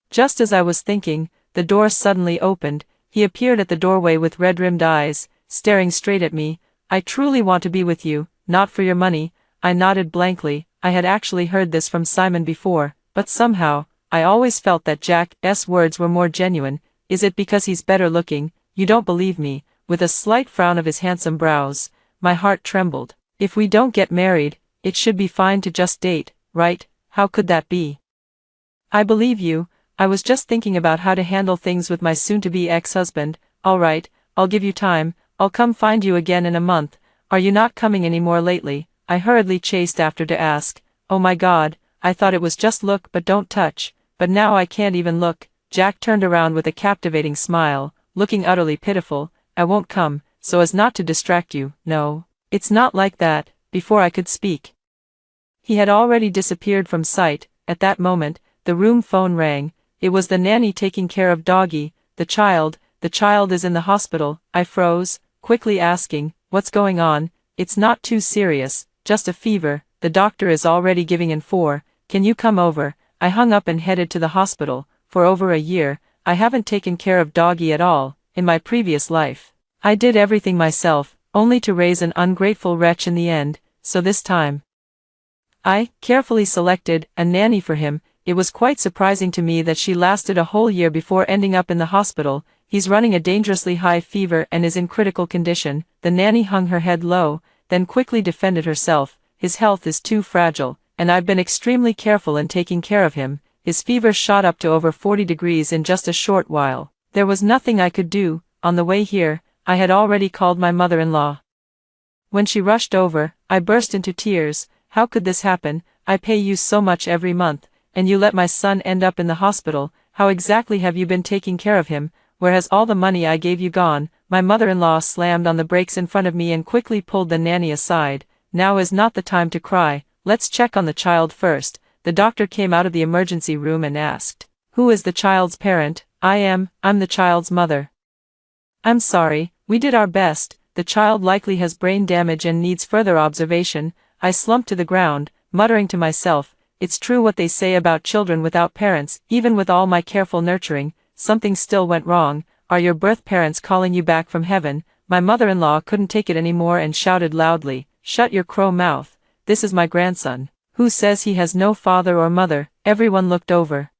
[SPEAKER 1] Just as I was thinking, the door suddenly opened. He appeared at the doorway with red-rimmed eyes, staring straight at me. "I truly want to be with you, not for your money." I nodded blankly. I had actually heard this from Simon before, but somehow, I always felt that Jack's words were more genuine. "Is it because he's better looking? You don't believe me?" With a slight frown of his handsome brows, my heart trembled. "If we don't get married, it should be fine to just date, right? How could that be?" "I believe you. I was just thinking about how to handle things with my soon-to-be ex-husband." "All right, I'll give you time. I'll come find you again in a month." "Are you not coming anymore lately?" I hurriedly chased after to ask. "Oh my God, I thought it was just look but don't touch, but now I can't even look." Jack turned around with a captivating smile, looking utterly pitiful. "I won't come, so as not to distract you. No, it's not like that." Before I could speak, he had already disappeared from sight. At that moment, the room phone rang. It was the nanny taking care of Doggy. The child is in the hospital." I froze, quickly asking, "What's going on?" "It's not too serious, just a fever. The doctor is already giving in 4. Can you come over?" I hung up and headed to the hospital. For over a year, I haven't taken care of Doggy at all. In my previous life, I did everything myself, only to raise an ungrateful wretch in the end, so this time, I carefully selected a nanny for him. It was quite surprising to me that she lasted a whole year before ending up in the hospital. "He's running a dangerously high fever and is in critical condition." The nanny hung her head low, then quickly defended herself. "His health is too fragile, and I've been extremely careful in taking care of him. His fever shot up to over 40 degrees in just a short while. There was nothing I could do." On the way here, I had already called my mother-in-law. When she rushed over, I burst into tears. How could this happen? I pay you so much every month, and you let my son end up in the hospital. How exactly have you been taking care of him? Where has all the money I gave you gone? My mother-in-law slammed on the brakes in front of me and quickly pulled the nanny aside. Now is not the time to cry, let's check on the child first. The doctor came out of the emergency room and asked, "Who is the child's parent?" I'm the child's mother. "I'm sorry, we did our best. The child likely has brain damage and needs further observation." I slumped to the ground, muttering to myself, it's true what they say about children without parents. Even with all my careful nurturing, something still went wrong. Are your birth parents calling you back from heaven? My mother-in-law couldn't take it anymore and shouted loudly, "Shut your crow mouth. This is my grandson. Who says he has no father or mother?" Everyone looked over.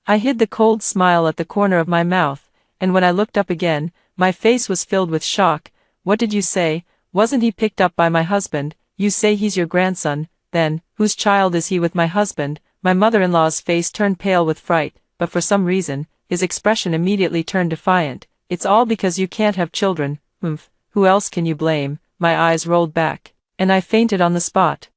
[SPEAKER 1] I hid the cold smile at the corner of my mouth, and when I looked up again, my face was filled with shock. "What did you say? Wasn't he picked up by my husband? You say he's your grandson, then, whose child is he with my husband?" My mother-in-law's face turned pale with fright, but for some reason, his expression immediately turned defiant. "It's all because you can't have children, who else can you blame?" My eyes rolled back, and I fainted on the spot.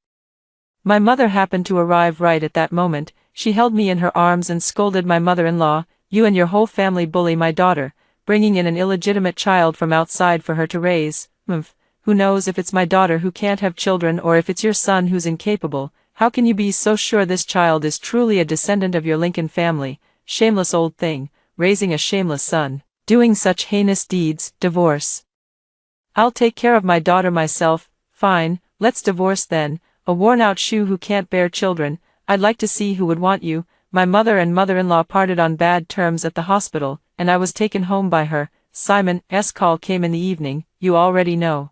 [SPEAKER 1] My mother happened to arrive right at that moment. She held me in her arms and scolded my mother-in-law, "You and your whole family bully my daughter, bringing in an illegitimate child from outside for her to raise. Who knows if it's my daughter who can't have children or if it's your son who's incapable? How can you be so sure this child is truly a descendant of your Lincoln family? Shameless old thing, raising a shameless son, doing such heinous deeds." "Divorce. I'll take care of my daughter myself." "Fine, let's divorce then. A worn-out shoe who can't bear children. I'd like to see who would want you." My mother and mother-in-law parted on bad terms at the hospital, and I was taken home by her. Simon's call came in the evening, you already know.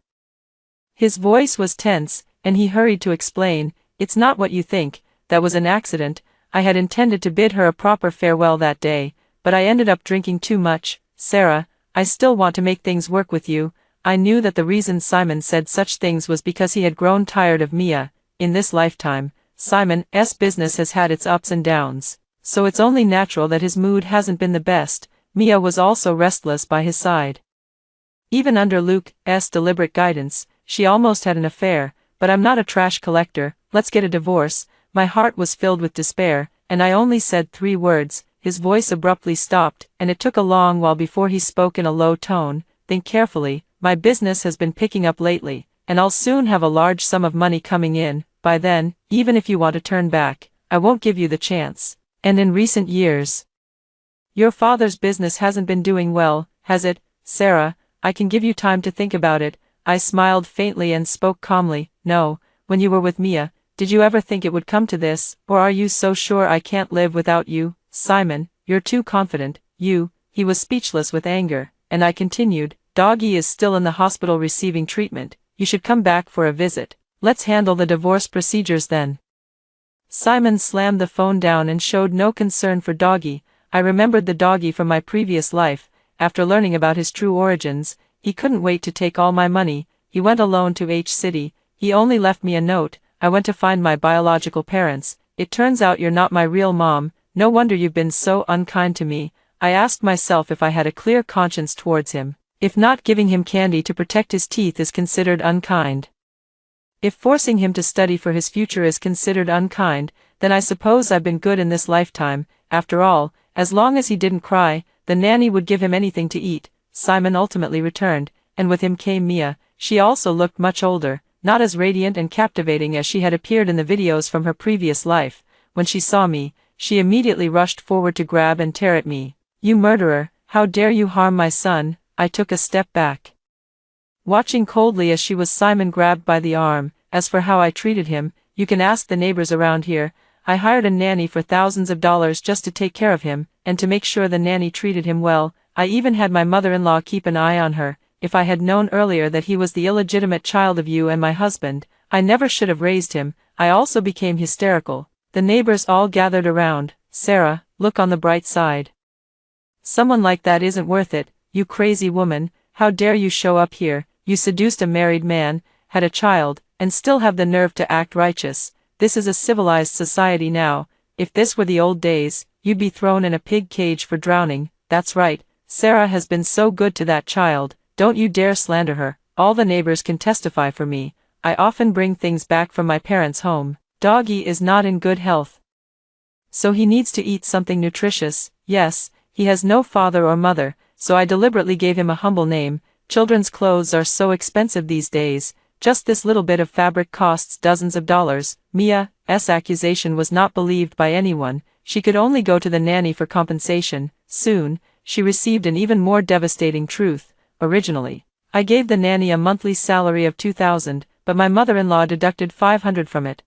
[SPEAKER 1] His voice was tense, and he hurried to explain, "It's not what you think, that was an accident. I had intended to bid her a proper farewell that day, but I ended up drinking too much. Sarah, I still want to make things work with you." I knew that the reason Simon said such things was because he had grown tired of Mia. In this lifetime, Simon's business has had its ups and downs, so it's only natural that his mood hasn't been the best. Mia was also restless by his side. Even under Luke's deliberate guidance, she almost had an affair. "But I'm not a trash collector, let's get a divorce." My heart was filled with despair, and I only said 3 words. His voice abruptly stopped, and it took a long while before he spoke in a low tone. "Think carefully, my business has been picking up lately, and I'll soon have a large sum of money coming in. By then, even if you want to turn back, I won't give you the chance. And in recent years, your father's business hasn't been doing well, has it, Sarah? I can give you time to think about it." I smiled faintly and spoke calmly. "No, when you were with Mia, did you ever think it would come to this, or are you so sure I can't live without you?" "Simon, you're too confident, He was speechless with anger, and I continued, "Doggy is still in the hospital receiving treatment. You should come back for a visit. Let's handle the divorce procedures then." Simon slammed the phone down and showed no concern for Doggy. I remembered the Doggy from my previous life. After learning about his true origins, he couldn't wait to take all my money. He went alone to H-City. He only left me a note. "I went to find my biological parents. It turns out you're not my real mom. No wonder you've been so unkind to me." I asked myself if I had a clear conscience towards him. If not giving him candy to protect his teeth is considered unkind, if forcing him to study for his future is considered unkind, then I suppose I've been good in this lifetime. After all, as long as he didn't cry, the nanny would give him anything to eat. Simon ultimately returned, and with him came Mia. She also looked much older, not as radiant and captivating as she had appeared in the videos from her previous life. When she saw me, she immediately rushed forward to grab and tear at me. "You murderer, how dare you harm my son?" I took a step back, watching coldly as she was Simon grabbed by the arm. "As for how I treated him, you can ask the neighbors around here. I hired a nanny for thousands of dollars just to take care of him, and to make sure the nanny treated him well. I even had my mother-in-law keep an eye on her. If I had known earlier that he was the illegitimate child of you and my husband, I never should have raised him." I also became hysterical. The neighbors all gathered around. "Sarah, look on the bright side. Someone like that isn't worth it. You crazy woman, how dare you show up here? You seduced a married man, had a child, and still have the nerve to act righteous. This is a civilized society now. If this were the old days, you'd be thrown in a pig cage for drowning." "That's right, Sarah has been so good to that child. don't you dare slander her, all the neighbors can testify for me. I often bring things back from my parents' home. Doggy is not in good health. So he needs to eat something nutritious. Yes, he has no father or mother, so I deliberately gave him a humble name. Children's clothes are so expensive these days. Just this little bit of fabric costs dozens of dollars. Mia's accusation was not believed by anyone. She could only go to the nanny for compensation. Soon, she received an even more devastating truth. Originally, I gave the nanny a monthly salary of $2,000, but my mother-in-law deducted $500 from it.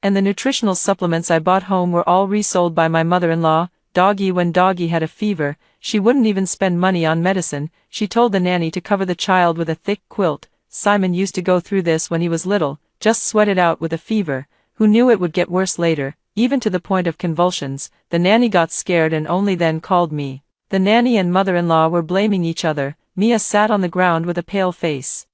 [SPEAKER 1] And the nutritional supplements I bought home were all resold by my mother-in-law. When Doggy had a fever, she wouldn't even spend money on medicine. She told the nanny to cover the child with a thick quilt. Simon used to go through this when he was little, just sweat it out with a fever. Who knew it would get worse later, even to the point of convulsions? The nanny got scared and only then called me. The nanny and mother-in-law were blaming each other. Mia sat on the ground with a pale face,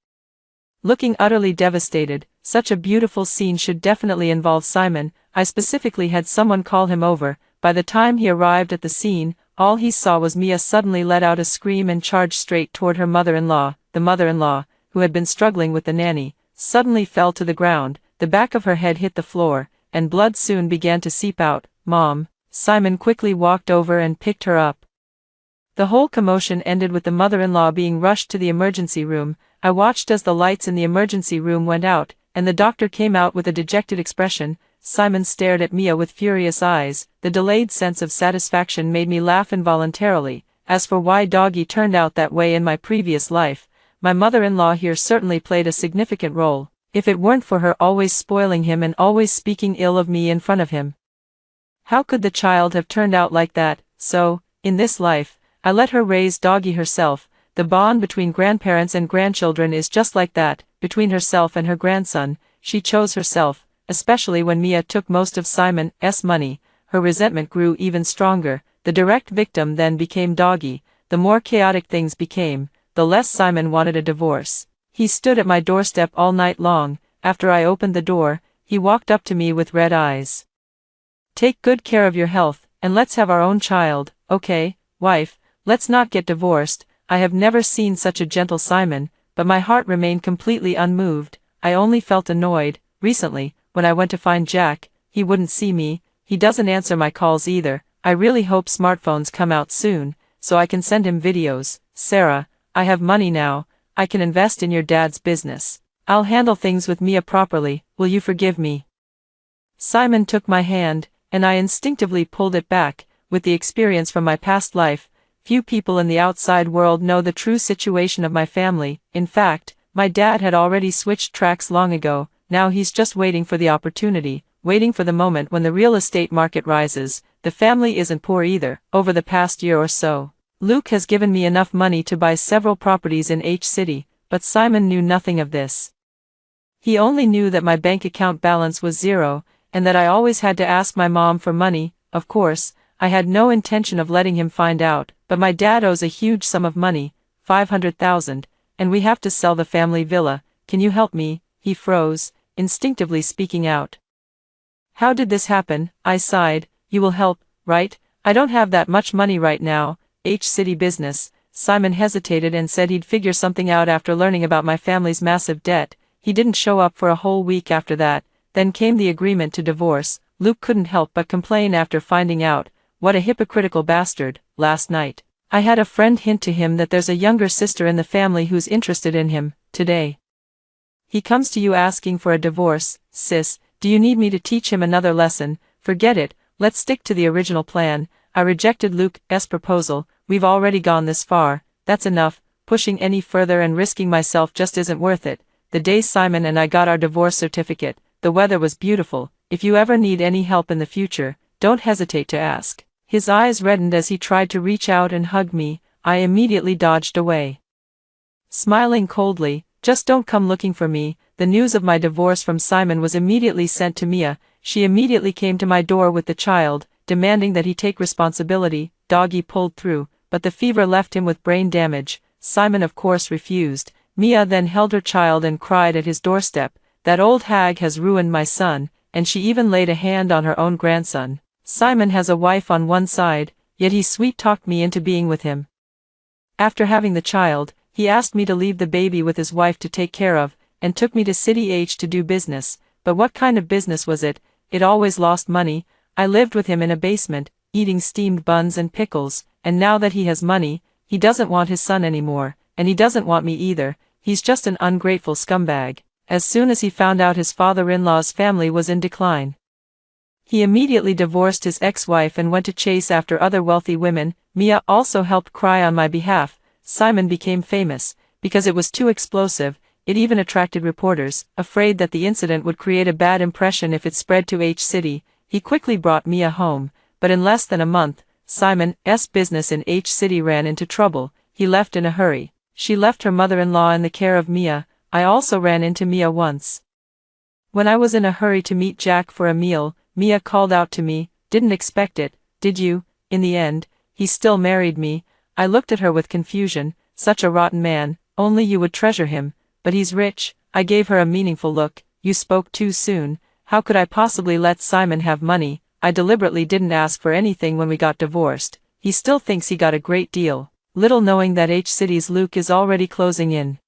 [SPEAKER 1] looking utterly devastated. Such a beautiful scene should definitely involve Simon. I specifically had someone call him over. By the time he arrived at the scene, all he saw was Mia suddenly let out a scream and charged straight toward her mother-in-law. The mother-in-law, who had been struggling with the nanny, suddenly fell to the ground. The back of her head hit the floor, and blood soon began to seep out. Mom. Simon quickly walked over and picked her up. The whole commotion ended with the mother-in-law being rushed to the emergency room. I watched as the lights in the emergency room went out, and the doctor came out with a dejected expression. Simon stared at Mia with furious eyes. The delayed sense of satisfaction made me laugh involuntarily. As for why Doggy turned out that way in my previous life, my mother-in-law here certainly played a significant role. If it weren't for her always spoiling him and always speaking ill of me in front of him, how could the child have turned out like that? So, in this life, I let her raise Doggy herself. The bond between grandparents and grandchildren is just like that. Between herself and her grandson, she chose herself. Especially when Mia took most of Simon's money, her resentment grew even stronger. The direct victim then became Doggy. The more chaotic things became, the less Simon wanted a divorce. He stood at my doorstep all night long. After I opened the door, he walked up to me with red eyes. Take good care of your health, and let's have our own child, okay, wife? Let's not get divorced. I have never seen such a gentle Simon, but my heart remained completely unmoved. I only felt annoyed. Recently, when I went to find Jack, he wouldn't see me. He doesn't answer my calls either. I really hope smartphones come out soon, so I can send him videos. Sarah, I have money now. I can invest in your dad's business. I'll handle things with Mia properly. Will you forgive me? Simon took my hand, and I instinctively pulled it back. With the experience from my past life, few people in the outside world know the true situation of my family. In fact, my dad had already switched tracks long ago. Now he's just waiting for the opportunity, waiting for the moment when the real estate market rises. The family isn't poor either. Over the past year or so, Luke has given me enough money to buy several properties in H City, but Simon knew nothing of this. He only knew that my bank account balance was zero, and that I always had to ask my mom for money. Of course, I had no intention of letting him find out, but my dad owes a huge sum of money, $500,000, and we have to sell the family villa. Can you help me? He froze, instinctively speaking out. How did this happen? I sighed. You will help, right? I don't have that much money right now. H City business. Simon hesitated and said he'd figure something out after learning about my family's massive debt. He didn't show up for a whole week after that. Then came the agreement to divorce. Luke couldn't help but complain after finding out. What a hypocritical bastard. Last night, I had a friend hint to him that there's a younger sister in the family who's interested in him. Today, he comes to you asking for a divorce. Sis, do you need me to teach him another lesson? Forget it, let's stick to the original plan. I rejected Luke's proposal. We've already gone this far. That's enough. Pushing any further and risking myself just isn't worth it. The day Simon and I got our divorce certificate, the weather was beautiful. If you ever need any help in the future, don't hesitate to ask. His eyes reddened as he tried to reach out and hug me. I immediately dodged away, smiling coldly. Just don't come looking for me. The news of my divorce from Simon was immediately sent to Mia. She immediately came to my door with the child, demanding that he take responsibility. Doggy pulled through, but the fever left him with brain damage. Simon of course refused. Mia then held her child and cried at his doorstep. That old hag has ruined my son, and she even laid a hand on her own grandson. Simon has a wife on one side, yet he sweet-talked me into being with him. After having the child, He asked me to leave the baby with his wife to take care of, and took me to City H to do business. But what kind of business was it? It always lost money. I lived with him in a basement, eating steamed buns and pickles, and now that he has money, he doesn't want his son anymore, and he doesn't want me either. He's just an ungrateful scumbag. As soon as he found out his father-in-law's family was in decline, he immediately divorced his ex-wife and went to chase after other wealthy women. Mia also helped cry on my behalf. Simon became famous, because it was too explosive. It even attracted reporters, afraid that the incident would create a bad impression if it spread to H City. He quickly brought Mia home, but in less than a month, Simon's business in H City ran into trouble. He left in a hurry. She left her mother-in-law in the care of Mia. I also ran into Mia once. When I was in a hurry to meet Jack for a meal, Mia called out to me, "Didn't expect it, did you?" In the end, he still married me. I looked at her with confusion. Such a rotten man, only you would treasure him. But he's rich. I gave her a meaningful look. You spoke too soon. How could I possibly let Simon have money? I deliberately didn't ask for anything when we got divorced. He still thinks he got a great deal, little knowing that H City's Luke is already closing in.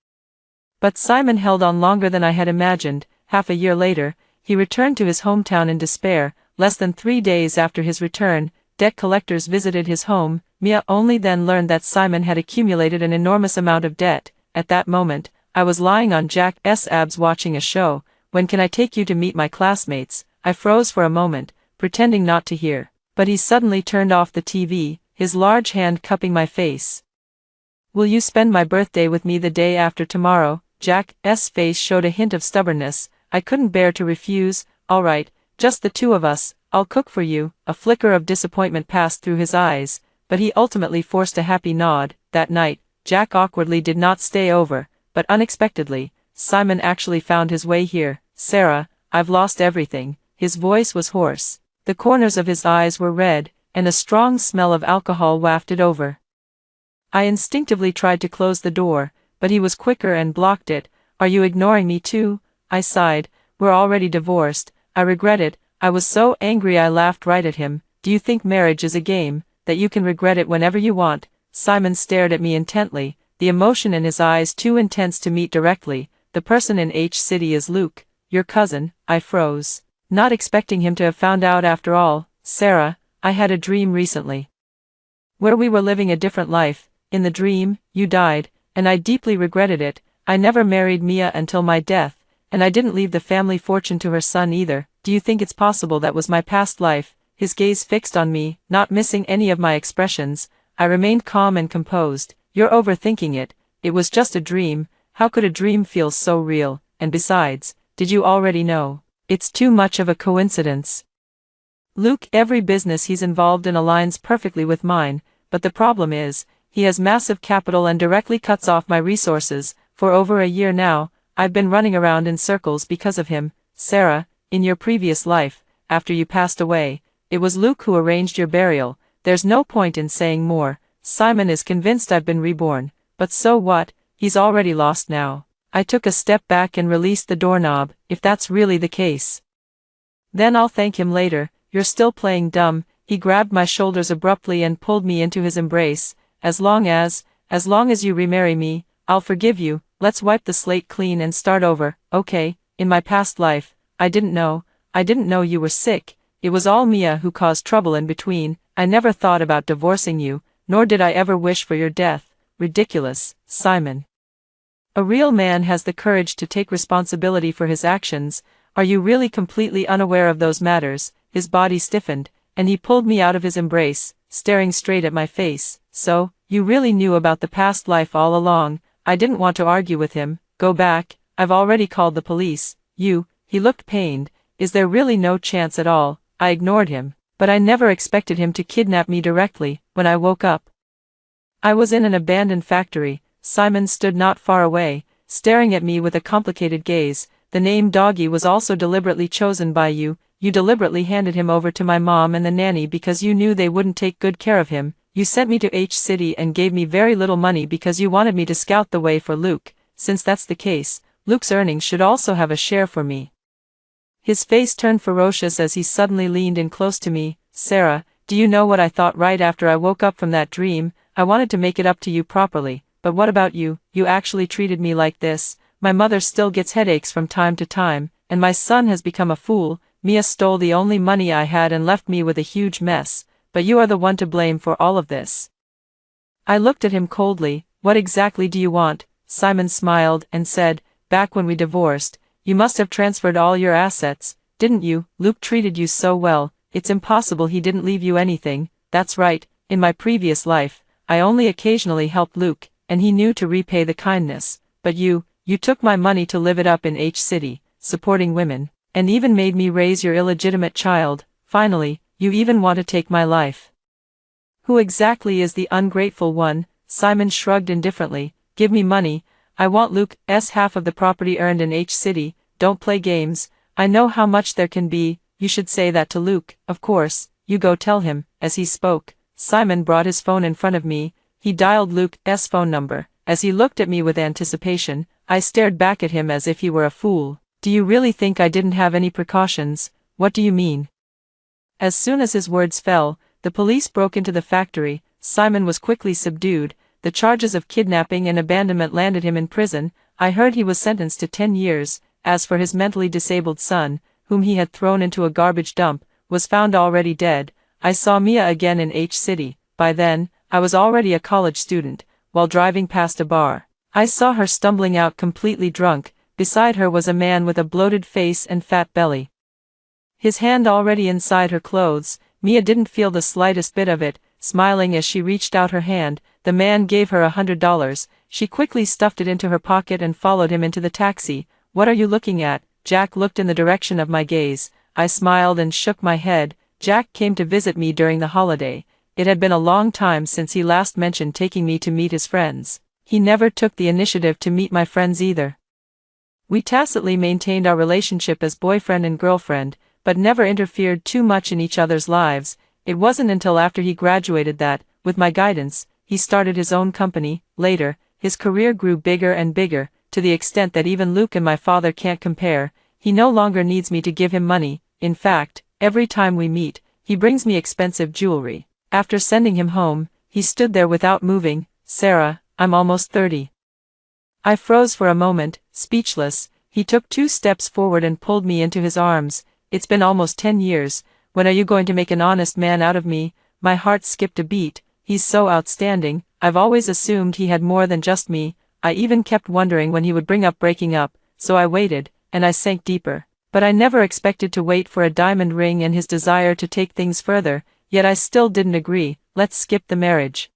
[SPEAKER 1] But Simon held on longer than I had imagined. Half a year later, he returned to his hometown in despair. Less than 3 days after his return, debt collectors visited his home. Mia only then learned that Simon had accumulated an enormous amount of debt. At that moment, I was lying on Jack's abs watching a show. "When can I take you to meet my classmates?" I froze for a moment, pretending not to hear. But he suddenly turned off the TV, his large hand cupping my face. "Will you spend my birthday with me the day after tomorrow?" Jack's face showed a hint of stubbornness. I couldn't bear to refuse. "All right, just the two of us. I'll cook for you." A flicker of disappointment passed through his eyes, but he ultimately forced a happy nod. That night, Jack awkwardly did not stay over, but unexpectedly, Simon actually found his way here. "Sarah, I've lost everything." His voice was hoarse. The corners of his eyes were red, and a strong smell of alcohol wafted over. I instinctively tried to close the door, but he was quicker and blocked it. "Are you ignoring me too?" I sighed. "We're already divorced. I regret it." I was so angry I laughed right at him. "Do you think marriage is a game, that you can regret it whenever you want?" Simon stared at me intently, the emotion in his eyes too intense to meet directly. "The person in H City is Luke, your cousin." I froze, not expecting him to have found out after all. "Sarah, I had a dream recently, where we were living a different life. In the dream, you died, and I deeply regretted it. I never married Mia until my death, and I didn't leave the family fortune to her son either. Do you think it's possible that was my past life?" His gaze fixed on me, not missing any of my expressions. I remained calm and composed. "You're overthinking it. It was just a dream." "How could a dream feel so real? And besides, did you already know?" "It's too much of a coincidence. Luke, every business he's involved in aligns perfectly with mine, but the problem is, he has massive capital and directly cuts off my resources. For over a year now, I've been running around in circles because of him." "Sarah, in your previous life, after you passed away, it was Luke who arranged your burial. There's no point in saying more. Simon is convinced I've been reborn, but so what? He's already lost now." I took a step back and released the doorknob. "If that's really the case, then I'll thank him later. You're still playing dumb." He grabbed my shoulders abruptly and pulled me into his embrace. As long as you remarry me, I'll forgive you. Let's wipe the slate clean and start over." "Okay, in my past life, I didn't know you were sick. It was all Mia who caused trouble in between. I never thought about divorcing you, nor did I ever wish for your death." "Ridiculous, Simon. A real man has the courage to take responsibility for his actions. Are you really completely unaware of those matters?" His body stiffened, and he pulled me out of his embrace, staring straight at my face. "So, you really knew about the past life all along?" I didn't want to argue with him. "Go back, I've already called the police." He looked pained. "Is there really no chance at all?" I ignored him, but I never expected him to kidnap me directly. When I woke up, I was in an abandoned factory. Simon stood not far away, staring at me with a complicated gaze. "The name Doggy was also deliberately chosen by you. You deliberately handed him over to my mom and the nanny because you knew they wouldn't take good care of him. You sent me to H City and gave me very little money because you wanted me to scout the way for Luke. Since that's the case, Luke's earnings should also have a share for me." His face turned ferocious as he suddenly leaned in close to me. "Sarah, do you know what I thought right after I woke up from that dream? I wanted to make it up to you properly, but what about you? You actually treated me like this. My mother still gets headaches from time to time, and my son has become a fool. Mia stole the only money I had and left me with a huge mess, but you are the one to blame for all of this." I looked at him coldly. "What exactly do you want?" Simon smiled and said, "Back when we divorced, you must have transferred all your assets, didn't you? Luke treated you so well, it's impossible he didn't leave you anything." "That's right, in my previous life, I only occasionally helped Luke, and he knew to repay the kindness, but you took my money to live it up in H-City, supporting women, and even made me raise your illegitimate child. Finally, you even want to take my life." "Who exactly is the ungrateful one?" Simon shrugged indifferently. "Give me money. I want Luke's half of the property earned in H-City. Don't play games. I know how much there can be. You should say that to Luke, of course. You go tell him." As he spoke, Simon brought his phone in front of me. He dialed Luke's phone number. As he looked at me with anticipation, I stared back at him as if he were a fool. "Do you really think I didn't have any precautions? What do you mean?" As soon as his words fell, the police broke into the factory. Simon was quickly subdued. The charges of kidnapping and abandonment landed him in prison. I heard he was sentenced to 10 years. As for his mentally disabled son, whom he had thrown into a garbage dump, was found already dead. I saw Mia again in H-City. By then, I was already a college student. While driving past a bar, I saw her stumbling out completely drunk. Beside her was a man with a bloated face and fat belly, his hand already inside her clothes. Mia didn't feel the slightest bit of it. Smiling as she reached out her hand, the man gave her $100. She quickly stuffed it into her pocket and followed him into the taxi. "What are you looking at?" Jack looked in the direction of my gaze. I smiled and shook my head. Jack came to visit me during the holiday. It had been a long time since he last mentioned taking me to meet his friends. He never took the initiative to meet my friends either. We tacitly maintained our relationship as boyfriend and girlfriend, but never interfered too much in each other's lives. It wasn't until after he graduated that, with my guidance, he started his own company. Later, his career grew bigger and bigger, to the extent that even Luke and my father can't compare. He no longer needs me to give him money. In fact, every time we meet, he brings me expensive jewelry. After sending him home, he stood there without moving. "Sarah, I'm almost 30. I froze for a moment, speechless. He took 2 steps forward and pulled me into his arms. "It's been almost 10 years. When are you going to make an honest man out of me?" My heart skipped a beat. He's so outstanding. I've always assumed he had more than just me. I even kept wondering when he would bring up breaking up, so I waited, and I sank deeper. But I never expected to wait for a diamond ring and his desire to take things further, yet I still didn't agree. "Let's skip the marriage.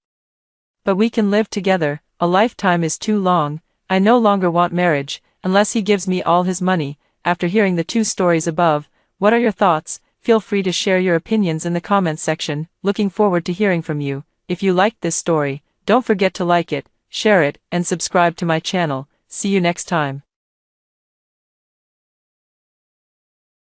[SPEAKER 1] But we can live together. A lifetime is too long. I no longer want marriage, unless he gives me all his money." After hearing the 2 stories above, what are your thoughts? Feel free to share your opinions in the comments section. Looking forward to hearing from you. If you liked this story, don't forget to like it, share it, and subscribe to my channel. See you next time.